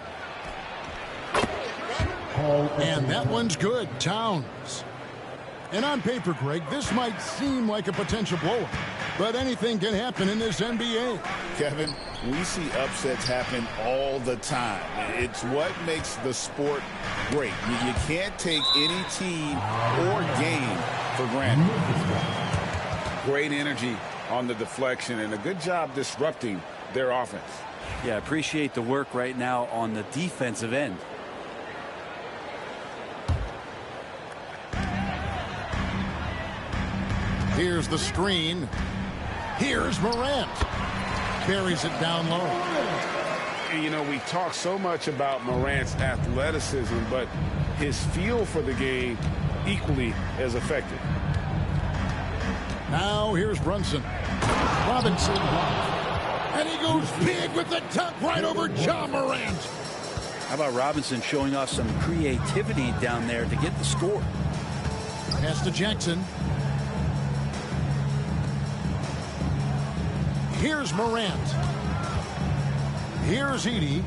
Speaker 9: And that one's good, Towns. And on paper, Greg, this might seem like a potential blowout, but anything can happen in this NBA.
Speaker 10: Kevin, we see upsets happen all the time. It's what makes the sport great. You can't take any team or game for granted. Great energy on the deflection and a good job disrupting their offense.
Speaker 11: Yeah, appreciate the work right now on the defensive end.
Speaker 9: Here's the screen. Here's Morant. Buries it down low.
Speaker 10: And, you know, we talk so much about Morant's athleticism, but his feel for the game equally as effective.
Speaker 9: Now here's Brunson. Robinson. And he goes big with the dunk right over John Morant.
Speaker 11: How about Robinson showing off some creativity down there to get the score?
Speaker 9: Pass to Jackson. Here's Morant. Here's Edey.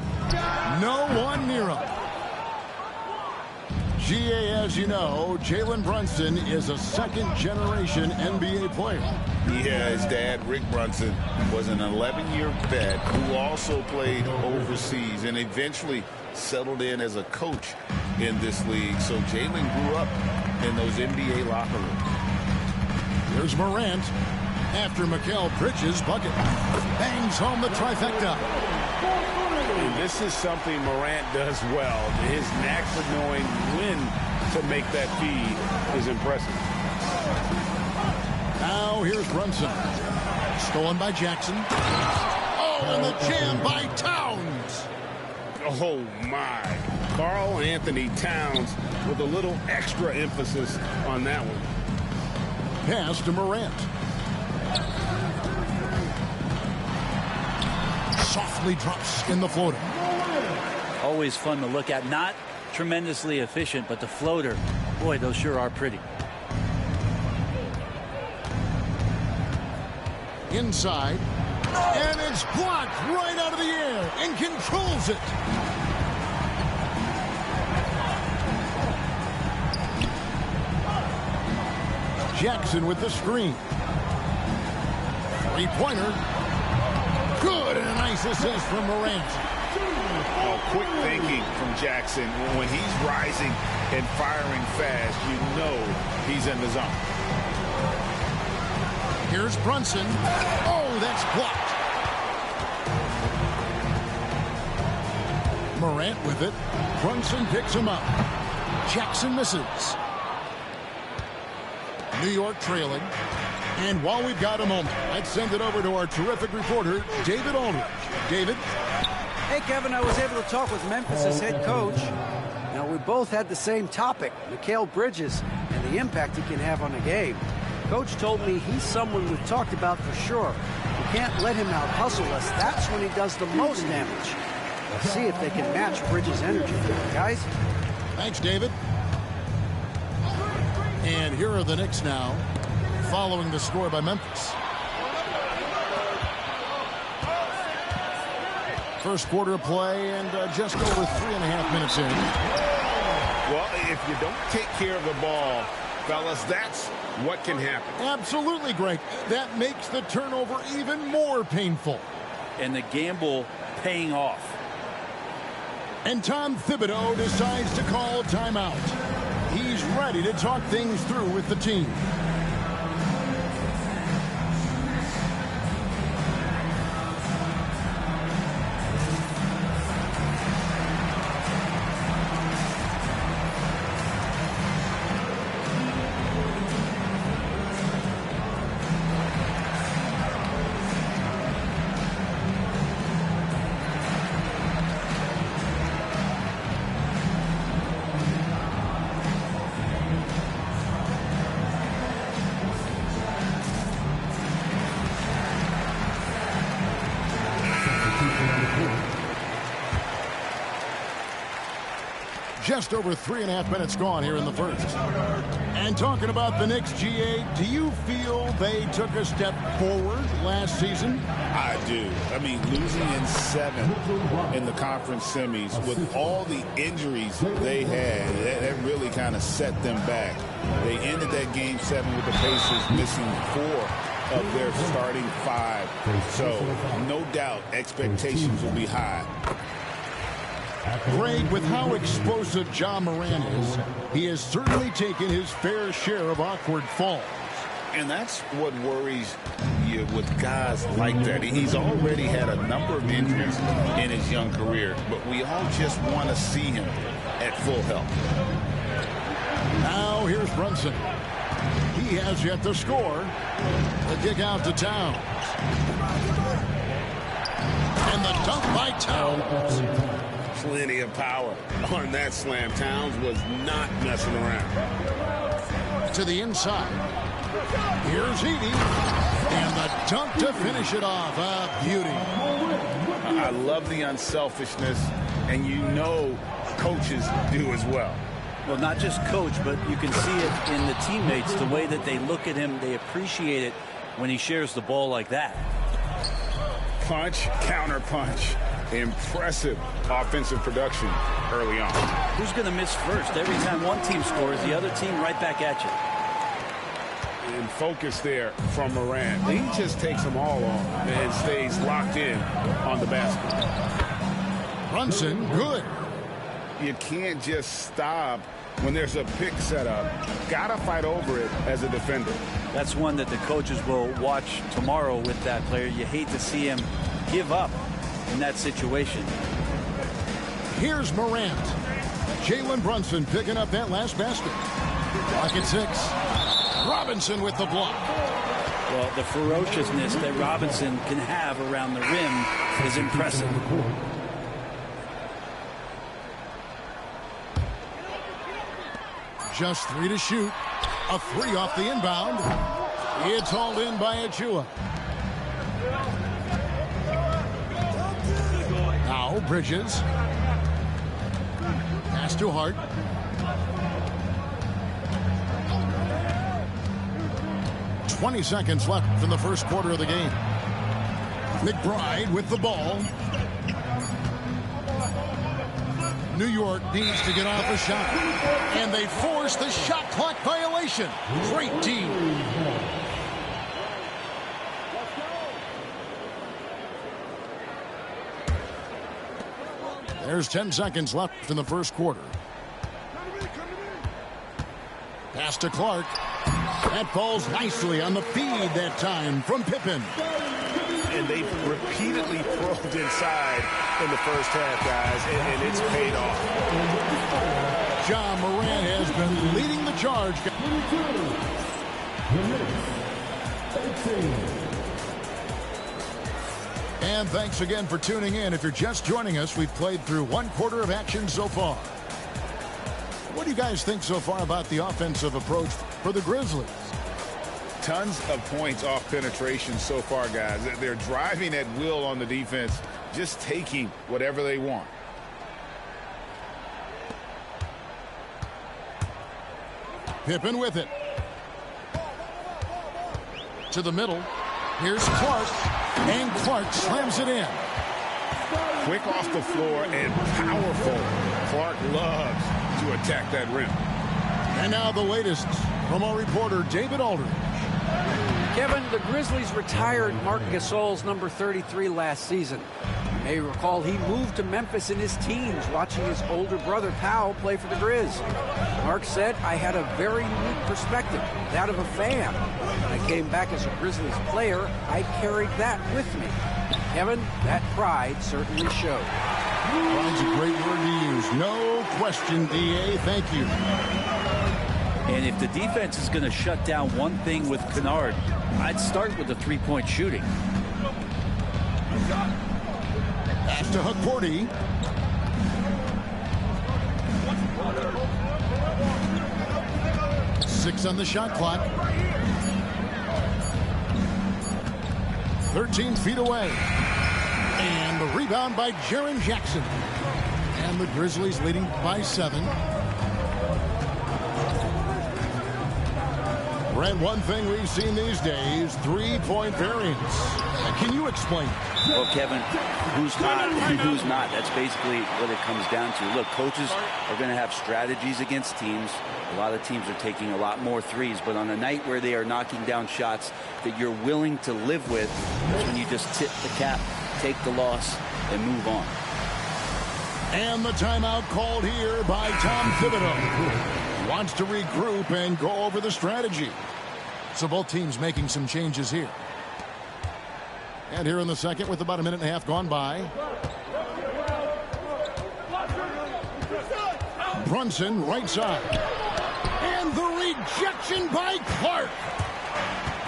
Speaker 9: No one near him. GA, as you know, Jalen Brunson is a second-generation NBA player.
Speaker 10: Yeah, his dad, Rick Brunson, was an 11-year vet who also played overseas and eventually settled in as a coach in this league. So Jalen grew up in those NBA locker rooms.
Speaker 9: Here's Morant. After Mikal Bridges' bucket. Bangs home the trifecta.
Speaker 10: And this is something Morant does well. His knack for knowing when to make that feed is impressive.
Speaker 9: Now here's Brunson. Stolen by Jackson. Oh, and the jam by Towns.
Speaker 10: Oh, my. Karl Anthony Towns with a little extra emphasis on that one.
Speaker 9: Pass to Morant. Softly drops in the floater.
Speaker 11: Always fun to look at. Not tremendously efficient, but the floater, boy, those sure are pretty.
Speaker 9: Inside. And it's blocked right out of the air and controls it. Jackson with the screen. Three-pointer. Good, and a nice assist from Morant.
Speaker 10: Oh, quick thinking from Jackson. When he's rising and firing fast, you know he's in the zone.
Speaker 9: Here's Brunson. Oh, that's blocked. Morant with it. Brunson picks him up. Jackson misses. New York trailing. And while we've got a moment, let's send it over to our terrific reporter, David Aldridge. David?
Speaker 12: Hey, Kevin, I was able to talk with Memphis' head coach. Now, we both had the same topic, Mikal Bridges, and the impact he can have on the game. Coach told me he's someone we've talked about for sure. We can't let him out-hustle us. That's when he does the most damage. Let's see if they can match Bridges' energy. Guys?
Speaker 9: Thanks, David. And here are the Knicks now, following the score by Memphis. First quarter of play and just over 3.5 minutes in.
Speaker 10: Well, if you don't take care of the ball, fellas, that's what can happen.
Speaker 9: Absolutely, Greg. That makes the turnover even more painful.
Speaker 11: And the gamble paying off.
Speaker 9: And Tom Thibodeau decides to call timeout. He's ready to talk things through with the team. Just over 3.5 minutes gone here in the first. And talking about the Knicks, GA, do you feel they took a step forward last season?
Speaker 10: I do. I mean, losing in 7 in the conference semis with all the injuries they had, that really kind of set them back. They ended that game 7 with the Pacers missing 4 of their starting 5. So, no doubt, expectations will be high.
Speaker 9: Greg, with how explosive Ja Morant is, he has certainly taken his fair share of awkward falls.
Speaker 10: And that's what worries you with guys like that. He's already had a number of injuries in his young career, but we all just want to see him at full health.
Speaker 9: Now here's Brunson. He has yet to score. The kick out to Towns. And the dunk by Towns.
Speaker 13: Plenty of power on that slam. Towns was not messing around.
Speaker 9: To the inside. Here's Edey. And the dunk to finish it off. A beauty.
Speaker 10: I love the unselfishness, and you know coaches do as well.
Speaker 11: Well, not just coach, but you can see it in the teammates, the way that they look at him. They appreciate it when he shares the ball like that.
Speaker 10: Punch, counter punch. Impressive offensive production early on.
Speaker 11: Who's going to miss first? Every time one team scores, the other team right back at you.
Speaker 13: And focus there from Morant. He just takes them all on and stays locked in on the basket.
Speaker 9: Brunson, good.
Speaker 10: You can't just stop when there's a pick set up. Gotta fight over it as a defender.
Speaker 11: That's one that the coaches will watch tomorrow with that player. You hate to see him give up in that situation.
Speaker 9: Here's Morant. Jalen Brunson picking up that last basket. Clock at 6. Robinson with the block.
Speaker 11: Well, the ferociousness that Robinson can have around the rim is impressive.
Speaker 9: Just 3 to shoot. A 3 off the inbound. It's hauled in by Achua. Now Bridges. Pass to Hart. "20 seconds left in the first quarter of the game. McBride with the ball. New York needs to get off a shot. And they force the shot clock violation. Great D. There's 10 seconds left in the first quarter. Pass to Clark. That falls nicely on the feed that time from Pippen.
Speaker 13: And they've repeatedly probed inside in the first half, guys, and it's paid off.
Speaker 9: Ja Morant has been leading the charge. And thanks again for tuning in. If you're just joining us, we've played through 1 quarter of action so far. What do you guys think so far about the offensive approach for the Grizzlies?
Speaker 10: Tons of points off penetration so far, guys. They're driving at will on the defense, just taking whatever they want.
Speaker 9: Pippen with it. To the middle. Here's Clark. And Clark slams it in.
Speaker 10: Quick off the floor and powerful. Clark loves to attack that rim.
Speaker 9: And now the latest from our reporter, David Aldridge.
Speaker 12: Kevin, the Grizzlies retired Marc Gasol's number 33 last season. You may recall he moved to Memphis in his teens, watching his older brother Powell play for the Grizz. Mark said, "I had a very unique perspective, that of a fan. When I came back as a Grizzlies player, I carried that with me." Kevin, that pride certainly showed.
Speaker 9: Pride's a great word to use. No question, DA. Thank you.
Speaker 11: And if the defense is going to shut down one thing with Kennard, I'd start with the three-point shooting.
Speaker 9: Pass to Hukporti. Six on the shot clock. 13 feet away. And the rebound by Jaren Jackson. And And the Grizzlies leading by 7. Brent, one thing we've seen these days, 3-point variance. Can you explain?
Speaker 11: Well, Kevin, who's hot and who's not? That's basically what it comes down to. Look, coaches are going to have strategies against teams. A lot of teams are taking a lot more threes, but on a night where they are knocking down shots that you're willing to live with, that's when you just tip the cap, take the loss, and move on.
Speaker 9: And the timeout called here by Tom Thibodeau. Wants to regroup and go over the strategy. So both teams making some changes here. And here in the second with about a minute and a half gone by. Brunson right side. And the rejection by Clark.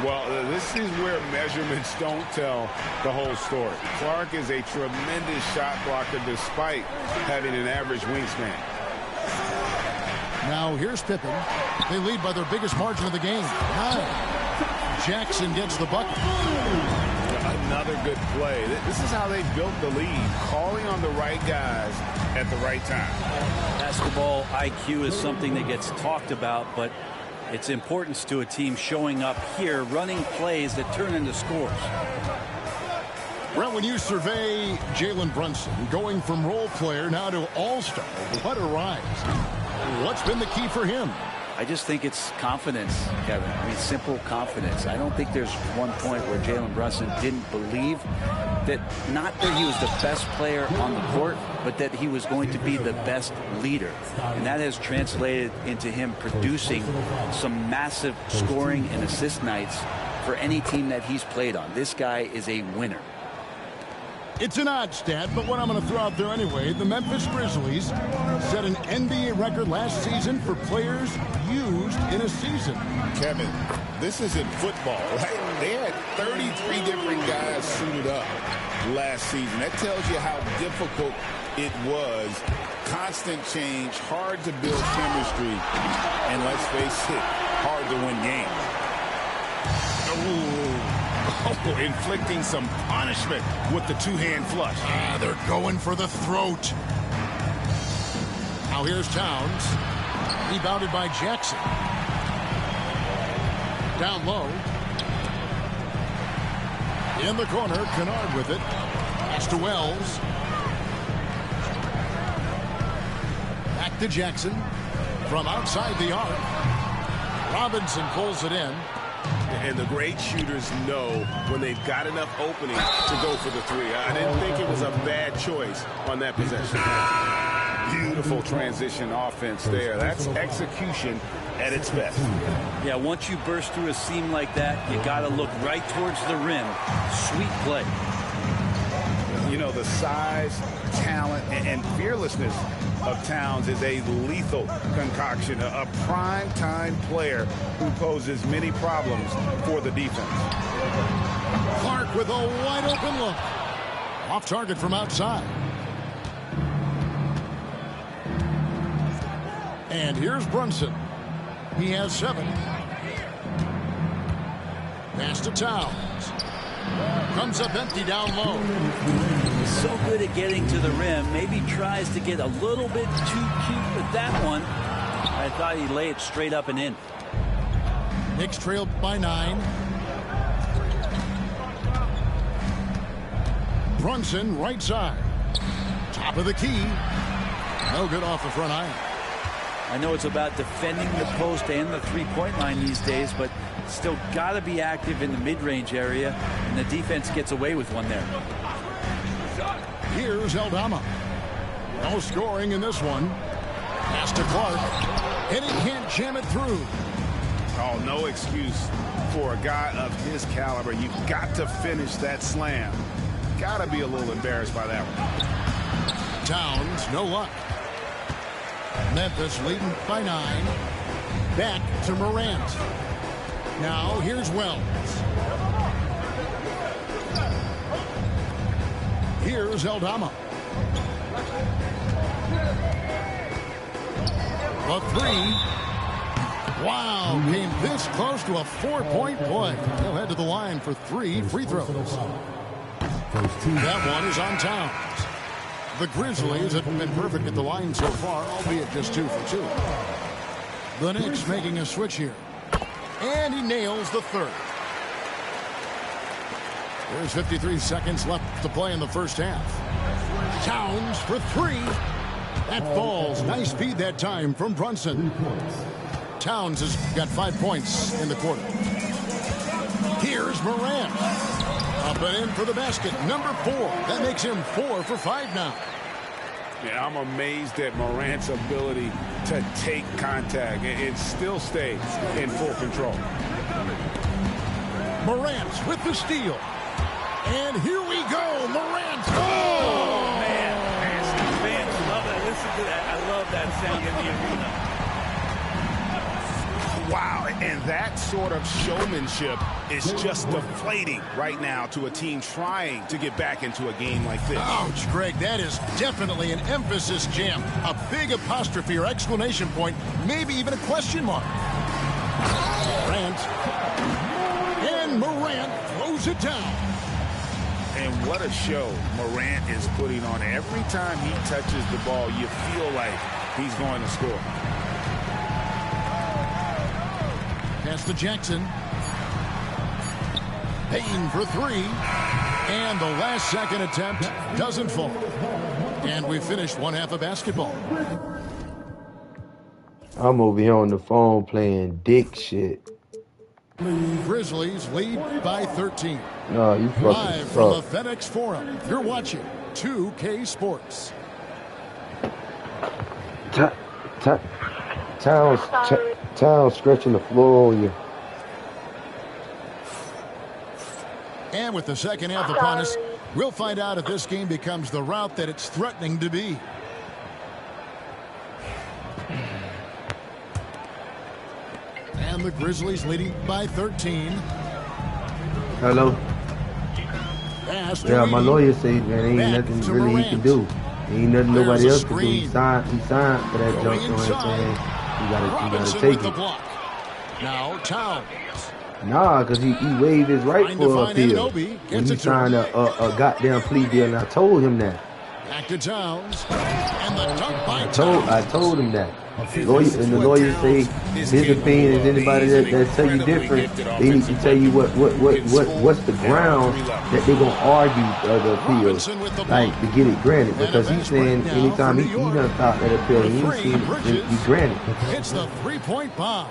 Speaker 10: Well, this is where measurements don't tell the whole story. Clark is a tremendous shot blocker despite having an average wingspan.
Speaker 9: Now here's Pippen. They lead by their biggest margin of the game, 9. Jackson gets the bucket.
Speaker 10: Another good play. This is how they built the lead, calling on the right guys at the right time.
Speaker 11: Basketball IQ is something that gets talked about, but its importance to a team showing up here, running plays that turn into scores.
Speaker 9: Well, when you survey Jalen Brunson, going from role player now to all-star, what a rise. What's been the key for him?
Speaker 11: I just think it's confidence, Kevin. I mean, simple confidence. I don't think there's one point where Jalen Brunson didn't believe that, not that he was the best player on the court, but that he was going to be the best leader. And that has translated into him producing some massive scoring and assist nights for any team that he's played on. This guy is a winner.
Speaker 9: It's an odd stat, but what I'm going to throw out there anyway, the Memphis Grizzlies set an NBA record last season for players used in a season.
Speaker 10: Kevin, this isn't football, right? They had 33 different guys suited up last season. That tells you how difficult it was. Constant change, hard to build chemistry, and let's face it, hard to win games. Oh, inflicting some punishment with the two-hand flush.
Speaker 9: They're going for the throat. Now here's Towns. Rebounded by Jackson. Down low. In the corner, Kennard with it. Pass to Wells. Back to Jackson. From outside the arc. Robinson pulls it in.
Speaker 13: And the great shooters know when they've got enough opening to go for the three. I didn't think it was a bad choice on that possession.
Speaker 10: Beautiful transition offense there. That's execution at its best.
Speaker 11: Yeah, once you burst through a seam like that, you got to look right towards the rim. Sweet play.
Speaker 10: You know, the size, talent, and fearlessness of Towns is a lethal concoction, a prime-time player who poses many problems for the defense.
Speaker 9: Clark with a wide-open look. Off target from outside. And here's Brunson. He has 7. Pass to Towns. Comes up empty down low.
Speaker 11: He's so good at getting to the rim. Maybe tries to get a little bit too cute with that one. I thought he'd lay it straight up and in.
Speaker 9: Knicks trailed by 9. Brunson right side. Top of the key. No good off the front iron.
Speaker 11: I know it's about defending the post and the three-point line these days, but still got to be active in the mid-range area, and the defense gets away with one there.
Speaker 9: Here's Aldama. No scoring in this one. Pass to Clark, and he can't jam it through.
Speaker 10: Oh, no excuse for a guy of his caliber. You've got to finish that slam. Got to be a little embarrassed by that one.
Speaker 9: Towns, no luck. Memphis leading by 9. Back to Morant. Now here's Wells. Here's Aldama. A 3. Wow, came this close to a 4-point play. He'll head to the line for 3 free throws. That one is on Towns. The Grizzlies have been perfect at the line so far, albeit just 2 for 2. The Knicks making a switch here. And he nails the third. There's 53 seconds left to play in the first half. Towns for 3. That falls. Nice feed that time from Brunson. Towns has got 5 points in the quarter. Here's Morant. Up and in for the basket. Number 4. That makes him 4 for 5 now.
Speaker 10: Yeah, I'm amazed at Morant's ability to take contact and still stay in full control.
Speaker 9: Morant with the steal. And here we go. Morant. Oh,
Speaker 5: man. Fans love that. Listen to that. I love that sound in the arena.
Speaker 10: Wow, and that sort of showmanship is just deflating right now to a team trying to get back into a game like this.
Speaker 9: Ouch, Greg, that is definitely an emphasis jam. A big apostrophe or exclamation point, maybe even a question mark. Morant. And Morant throws it down.
Speaker 10: And what a show Morant is putting on. Every time he touches the ball, you feel like he's going to score.
Speaker 9: Pass to Jackson. Payne for 3. And the last second attempt doesn't fall. And we finished one half of basketball.
Speaker 1: I'm over here on the phone playing dick shit.
Speaker 9: Grizzlies lead by 13.
Speaker 1: No, you fucking
Speaker 9: Live from the
Speaker 1: suck.
Speaker 9: FedEx Forum, you're watching 2K Sports.
Speaker 1: Towns stretching the floor on you.
Speaker 9: And with the second half upon us, we'll find out if this game becomes the route that it's threatening to be. And the Grizzlies leading by 13.
Speaker 1: Hello? Yeah, my lawyer said, man, ain't nothing really he can do. Ain't nothing nobody else can do. He signed for that jump, you know what I'm saying? You gotta take it.
Speaker 9: Now Towns.
Speaker 1: Nah, because he waived his right for a appeal. When he signed a goddamn plea deal, and I told him that.
Speaker 9: Back to Towns. And the dunk by
Speaker 1: I told him that. The lawyer say his opinion is anybody that tell you different. They need to tell you what's the ground that they're gonna argue the appeal, like to get it granted. Because he's saying anytime he done thought that appeal, he ain't seen it be granted.
Speaker 9: It's the 3-point bomb.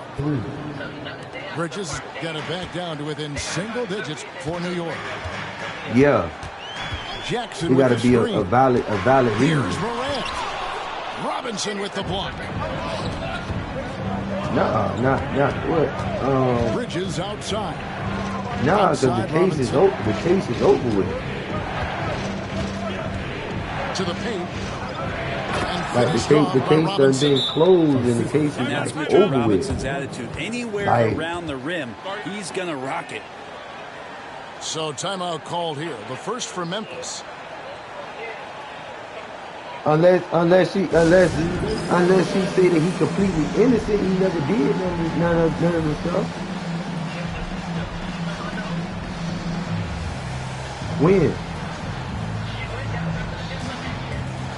Speaker 9: Bridges got it back down to within single digits for New York.
Speaker 1: Yeah.
Speaker 9: Jackson
Speaker 1: you got to be a valid lead.
Speaker 9: Here's Morant. Robinson with the block.
Speaker 1: Not what?
Speaker 9: Bridges outside.
Speaker 1: Nah, because the case is over. The case is over with.
Speaker 9: To the paint.
Speaker 1: Like the case done been closed and the case is like over
Speaker 5: Robinson's
Speaker 1: with.
Speaker 5: attitude. Anywhere around the rim, he's gonna rock it.
Speaker 9: So timeout called here. The first for Memphis.
Speaker 1: Unless he say that he completely innocent, he never did none of the stuff.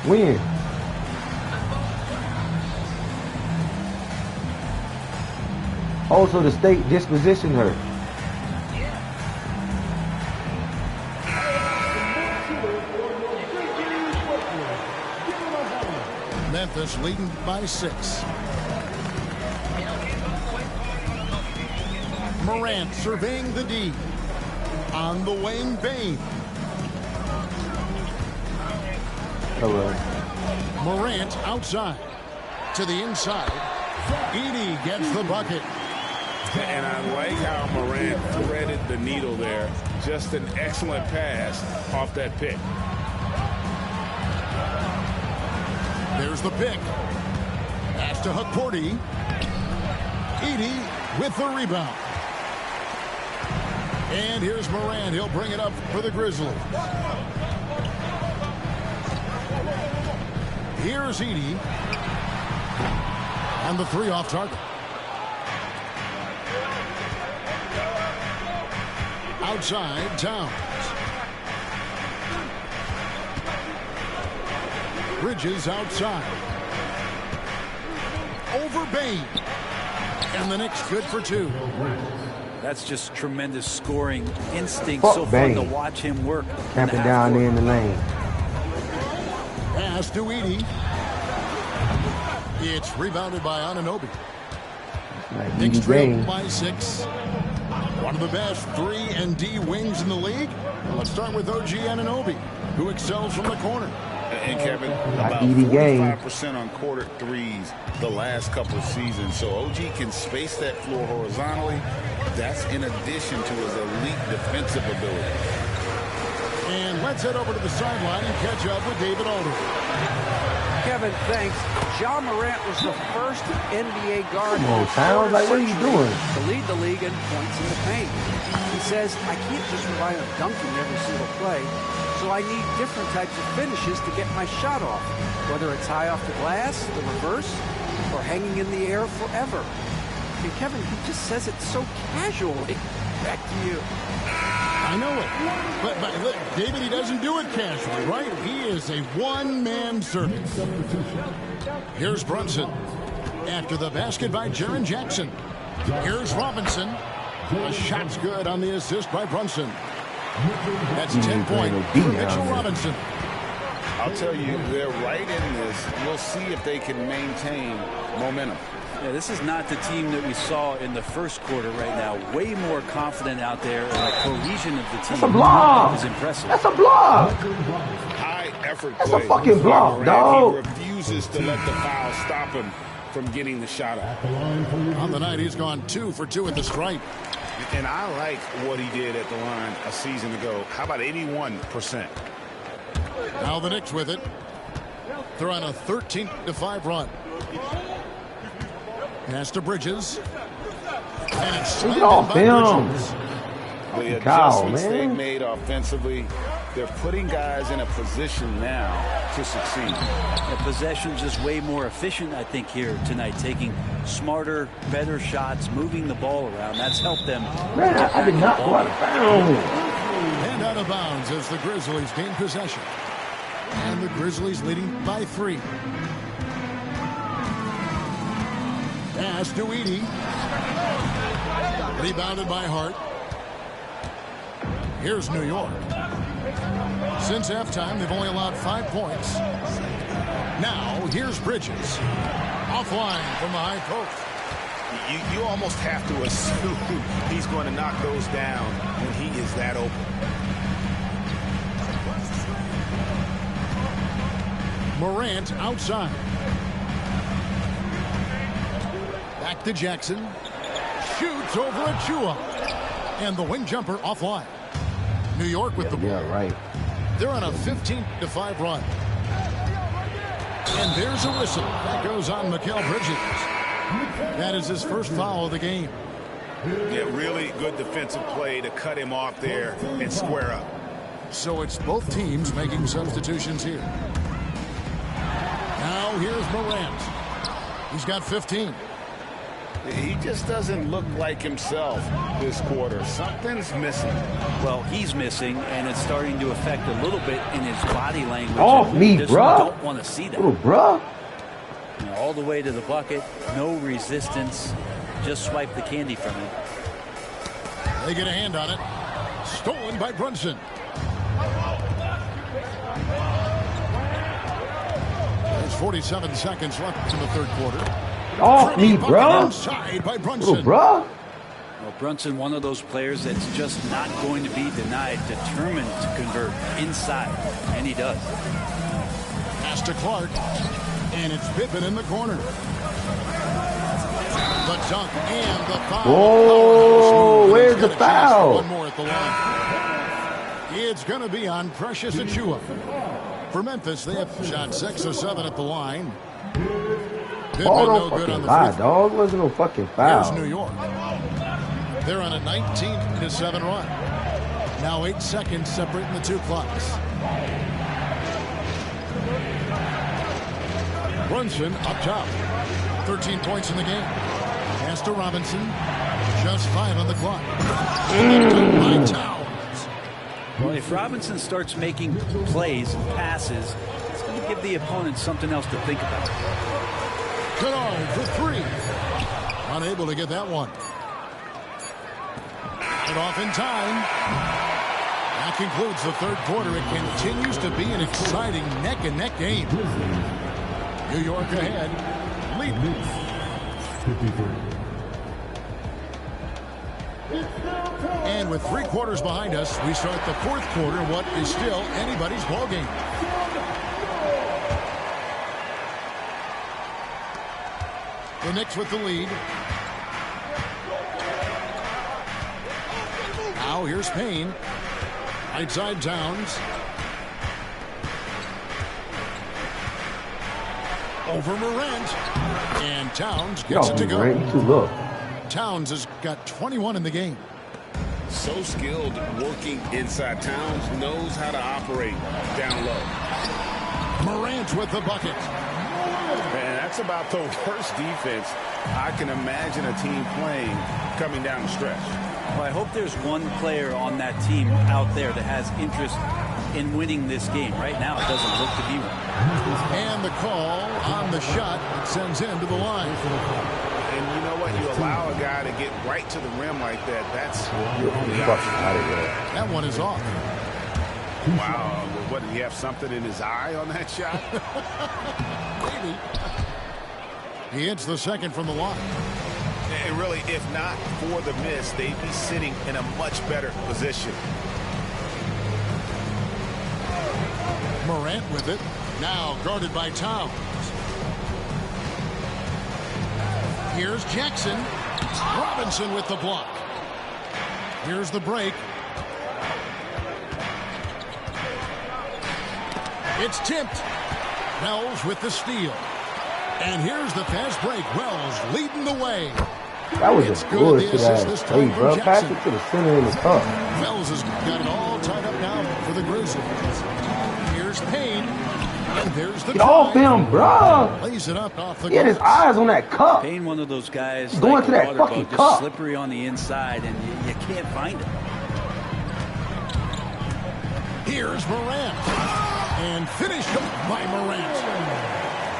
Speaker 1: When? Also, the state dispositioned her.
Speaker 9: Memphis leading by 6. Morant surveying the D. On the wing, Payne.
Speaker 1: Hello.
Speaker 9: Morant outside. To the inside. Edey gets the bucket.
Speaker 10: And I like how Morant threaded the needle there. Just an excellent pass off that pick.
Speaker 9: There's the pick. Pass to Hukporti. Edey with the rebound. And here's Morant. He'll bring it up for the Grizzlies. Here's Edey. And the 3 off target. Outside, Towns. Bridges outside. Over Bain. And the Knicks good for 2.
Speaker 11: That's just tremendous scoring instinct. So fun to watch him work.
Speaker 1: Camping down there in the lane.
Speaker 9: Pass to Edey. It's rebounded by Anunoby. Knicks trail by 6. One of the best 3-and-D wings in the league. Well, let's start with OG Anunoby, who excels from the corner.
Speaker 10: And Kevin, about 45% on quarter threes the last couple of seasons. So OG can space that floor horizontally. That's in addition to his elite defensive ability.
Speaker 9: And let's head over to the sideline and catch up with David Aldridge.
Speaker 12: Kevin, thanks. Ja Morant was the first NBA guard
Speaker 1: sounds like, what are you doing?
Speaker 12: to lead the league in points in the paint. He says, I can't just rely on dunking every single play, so I need different types of finishes to get my shot off, whether it's high off the glass, the reverse, or hanging in the air forever. And Kevin, he just says it so casually. Back to you.
Speaker 9: I know it. But look, David, he doesn't do it casually, right? He is a one-man service. Here's Brunson. After the basket by Jaren Jackson. Here's Robinson. The shot's good on the assist by Brunson. That's 10 points for Mitchell Robinson.
Speaker 10: I'll tell you, they're right in this. We'll see if they can maintain momentum.
Speaker 11: Yeah, this is not the team that we saw in the first quarter right now. Way more confident out there, and the cohesion of the team
Speaker 1: That's a block.
Speaker 11: is impressive.
Speaker 1: That's a block.
Speaker 10: High effort
Speaker 1: That's
Speaker 10: play.
Speaker 1: a fucking block, dog.
Speaker 10: He refuses to let the foul stop him from getting the shot out.
Speaker 9: On the night, he's gone 2 for 2 at the stripe.
Speaker 10: And I like what he did at the line a season ago. How about 81%?
Speaker 9: Now the Knicks with it. They're on a 13-5 run. Pass to Bridges. And it's slammed in by Bridges.
Speaker 10: The adjustments they've made offensively, they're putting guys in a position now to succeed.
Speaker 11: The possession's just way more efficient, I think, here tonight. Taking smarter, better shots, moving the ball around. That's helped them.
Speaker 1: Man, I did not go out of bounds.
Speaker 9: And out of bounds as the Grizzlies gain possession. And the Grizzlies leading by 3. Pass to Edey. Rebounded by Hart. Here's New York. Since halftime, they've only allowed 5 points. Now, here's Bridges. Offline from the high post.
Speaker 13: You almost have to assume he's going to knock those down when he is that open.
Speaker 9: Morant outside. Back to Jackson. Shoots over Achua. And the wing jumper offline. New York with the ball.
Speaker 1: Yeah, right.
Speaker 9: They're on a 15-5 run. And there's a whistle. That goes on Mikal Bridges. That is his first foul of the game.
Speaker 13: Yeah, really good defensive play to cut him off there and square up.
Speaker 9: So it's both teams making substitutions here. Now here's Morant. He's got 15.
Speaker 10: He just doesn't look like himself this quarter. Something's missing.
Speaker 11: Well, he's missing, and it's starting to affect a little bit in his body language.
Speaker 1: Off me, bruh.
Speaker 11: Don't want to see that.
Speaker 1: Little bruh.
Speaker 11: You know, all the way to the bucket, no resistance. Just swipe the candy from him.
Speaker 9: They get a hand on it. Stolen by Brunson. There's 47 seconds left in the third quarter.
Speaker 1: Off me, bro.
Speaker 9: Inside by Brunson.
Speaker 1: Bro.
Speaker 11: Well, Brunson, one of those players that's just not going to be denied, determined to convert inside, and he does.
Speaker 9: Pass to Clark, and it's Pippen in the corner. The dunk and the foul.
Speaker 1: Oh, where's the foul?
Speaker 9: One more at the line. It's going to be on Precious Achua. For Memphis, they have shot 6 or 7 at the line.
Speaker 1: Oh, don't fucking lie, dog. Wasn't no fucking foul.
Speaker 9: Here's New York. They're on a 19-7 run. Now 8 seconds separating the two clocks. Brunson up top. 13 points in the game. Pass to Robinson. Just 5 on the clock. By Towns.
Speaker 11: Well, if Robinson starts making plays and passes, it's going to give the opponent something else to think about.
Speaker 9: Kennard for three. Unable to get that one. And off in time. That concludes the third quarter. It continues to be an exciting neck-and-neck game. New York ahead. Lead. And with 3 quarters behind us, we start the fourth quarter, what is still anybody's ballgame. The Knicks with the lead. Now here's Payne. Right side Towns. Over Morant. And Towns gets it to go. Towns has got 21 in the game.
Speaker 10: So skilled working inside. Towns knows how to operate down low.
Speaker 9: Morant with the bucket.
Speaker 10: Man, that's about the worst defense I can imagine a team playing coming down the stretch.
Speaker 11: Well, I hope there's one player on that team out there that has interest in winning this game. Right now, it doesn't look to be one.
Speaker 9: And the call on the shot that sends him to the line.
Speaker 10: And you know what? You allow a guy to get right to the rim like that. That's
Speaker 9: that one is off.
Speaker 10: Wow. What, did he have something in his eye on that shot?
Speaker 9: Maybe. He hits the second from the line.
Speaker 10: And really, if not for the miss, they'd be sitting in a much better position.
Speaker 9: Morant with it. Now guarded by Towns. Here's Jackson. Robinson with the block. Here's the break. It's tipped. Wells with the steal. And here's the fast break. Wells leading the way.
Speaker 1: That was a bullshit ass play, bro. Pass it to the center in the cup.
Speaker 9: Wells has got it all tied up now for the Grizzlies. Here's Payne. And there's the
Speaker 1: get off him, bro.
Speaker 9: Lays it up off the
Speaker 1: he had his eyes on that cup.
Speaker 11: Payne, one of those guys
Speaker 1: going
Speaker 11: like
Speaker 1: to that fucking
Speaker 11: just
Speaker 1: cup.
Speaker 11: Slippery on the inside, and you can't find him.
Speaker 9: Here's Morant. And finished up by Morant.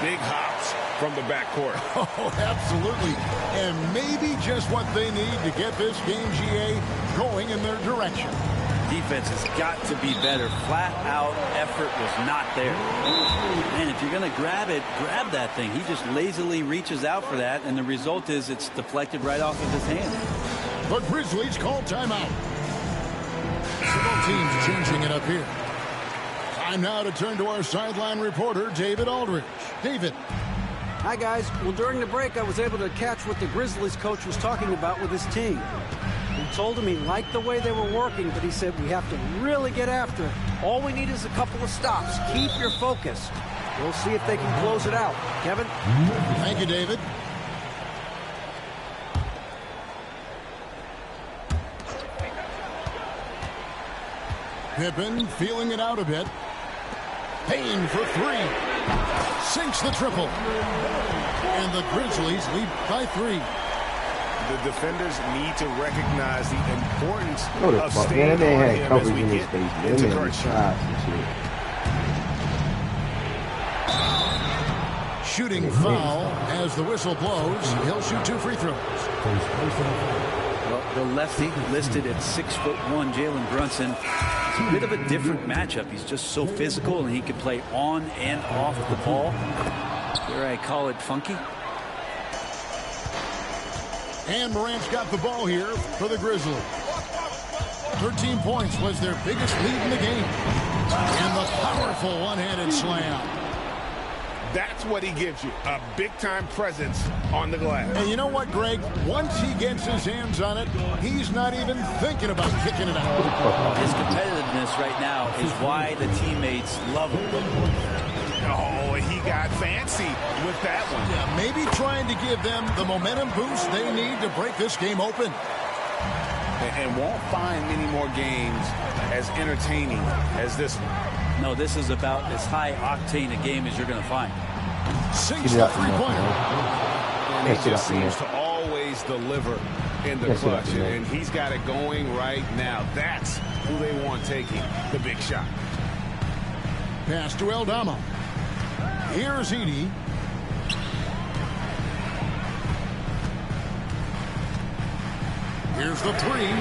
Speaker 10: Big hops from the backcourt.
Speaker 9: Oh, absolutely. And maybe just what they need to get this game, GA, going in their direction.
Speaker 11: Defense has got to be better. Flat out effort was not there. And if you're going to grab it, grab that thing. He just lazily reaches out for that, and the result is it's deflected right off of his hand.
Speaker 9: The Grizzlies call timeout. So both teams changing it up here. Time now to turn to our sideline reporter, David Aldridge. David.
Speaker 12: Hi, guys. Well, during the break, I was able to catch what the Grizzlies coach was talking about with his team. He told him he liked the way they were working, but he said we have to really get after it. All we need is a couple of stops. Keep your focus. We'll see if they can close it out. Kevin?
Speaker 9: Thank you, David. Pippen feeling it out a bit. Payne for three. Sinks the triple. And the Grizzlies lead by 3.
Speaker 10: The defenders need to recognize the importance of
Speaker 1: fuck,
Speaker 10: staying
Speaker 1: man,
Speaker 10: on
Speaker 1: had
Speaker 10: him
Speaker 1: coverage
Speaker 10: as we
Speaker 1: in his
Speaker 10: get
Speaker 1: face.
Speaker 10: into crunch time.
Speaker 9: Shooting foul as the whistle blows. He'll shoot 2 free throws.
Speaker 11: Well, the lefty listed at 6'1", Jalen Brunson. It's a bit of a different matchup. He's just so physical, and he can play on and off the ball. Here I call it funky.
Speaker 9: And Morant's got the ball here for the Grizzlies. 13 points was their biggest lead in the game. And the powerful one-handed slam.
Speaker 10: That's what he gives you, a big-time presence on the glass.
Speaker 9: And you know what, Greg? Once he gets his hands on it, he's not even thinking about kicking it out.
Speaker 11: His competitiveness right now is why the teammates love him.
Speaker 10: Oh, he got fancy with that one.
Speaker 9: Yeah, maybe trying to give them the momentum boost they need to break this game open.
Speaker 10: And won't find many more games as entertaining as this one.
Speaker 11: No, this is about as high-octane a game as you're going to find.
Speaker 9: Sinks the three-pointer.
Speaker 10: And he just seems to always deliver in the clutch. And he's got it going right now. That's who they want taking the big shot.
Speaker 9: Pass to Aldama. Here's Edey. Here's the three.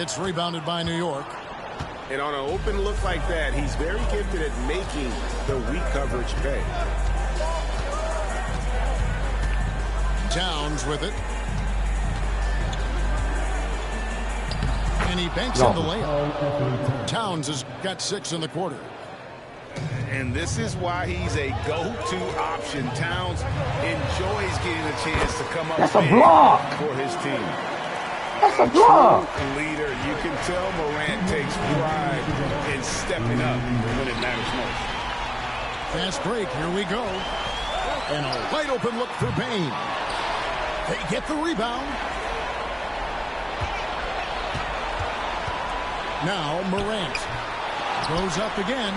Speaker 9: It's rebounded by New York.
Speaker 13: And on an open look like that, he's very gifted at making the weak coverage pay.
Speaker 9: Towns with it. And he banks in the layup. Towns has got 6 in the quarter.
Speaker 10: And this is why he's a go-to option. Towns enjoys getting a chance to come up for his team.
Speaker 1: That's a block.
Speaker 10: Leader, you can tell Morant takes pride in stepping up when it matters most.
Speaker 9: Fast break, here we go. And a wide open look for Bain. They get the rebound. Now Morant goes up again.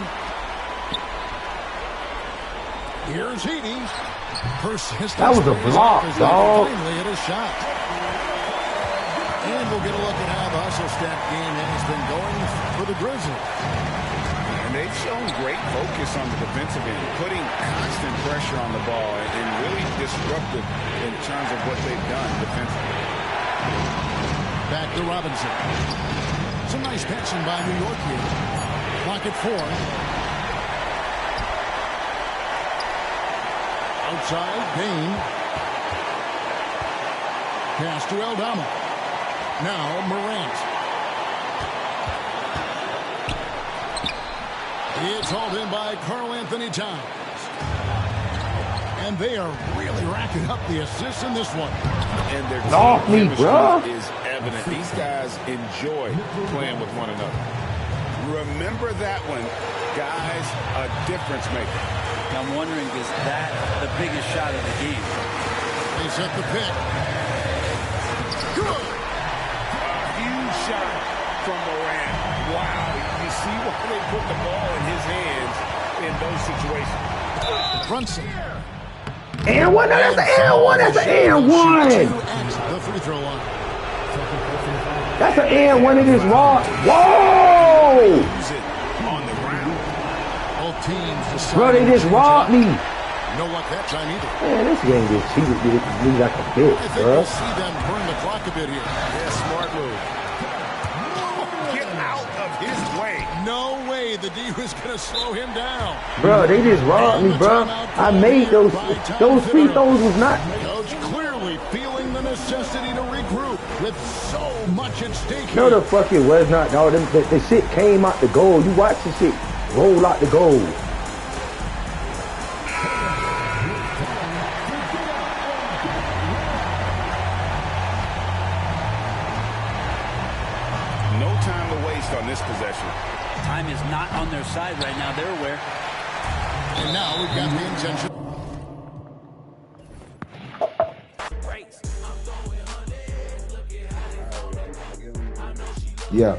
Speaker 9: Here's Edey. Persistence.
Speaker 1: That was a block, dog.
Speaker 9: Finally hit a shot. And we'll get a look at how the hustle stack game has been going for the Grizzlies.
Speaker 10: And they've shown great focus on the defensive end, putting constant pressure on the ball and really disruptive in terms of what they've done defensively.
Speaker 9: Back to Robinson. Some nice passing by New York here. Clock at 4. Outside, Bain. Pass to Aldama. Now Morant. It's hauled in by Karl-Anthony Towns. And they are really racking up the assists in this one.
Speaker 10: And their
Speaker 1: Off me, bro.
Speaker 10: is evident. These guys enjoy playing with one another. Remember that one, guys, a difference maker.
Speaker 11: I'm wondering, is that the biggest shot of the game?
Speaker 9: They set the pick. Good.
Speaker 10: A huge shot from Morant. Wow, you see why they put the ball in his hands in those situations.
Speaker 9: Brunson.
Speaker 1: And one, that's an and one, that's an and one.
Speaker 9: The free throw line.
Speaker 1: That's an and one. It is raw. Whoa!
Speaker 10: Use it on the ground.
Speaker 9: Both teams.
Speaker 1: Bro, they just robbed me.
Speaker 9: No luck that time either.
Speaker 1: Man, this game gets cheated me like a bitch,
Speaker 9: I think
Speaker 1: bro.
Speaker 9: we'll see them burn the clock a bit here.
Speaker 10: Yeah, smart move. Get out of his way.
Speaker 9: No way the D was going to slow him down.
Speaker 1: Bro, they just robbed me, bro. I made those free throws was not.
Speaker 9: Coach clearly feeling the necessity to regroup with so much at stake.
Speaker 1: No, the fuck it was not, dog. The shit came out the goal. You watch the shit roll out the goal.
Speaker 10: No time to waste on this possession.
Speaker 11: Time is not on their side right now. They're aware.
Speaker 9: And now we've got the intention.
Speaker 1: Yeah.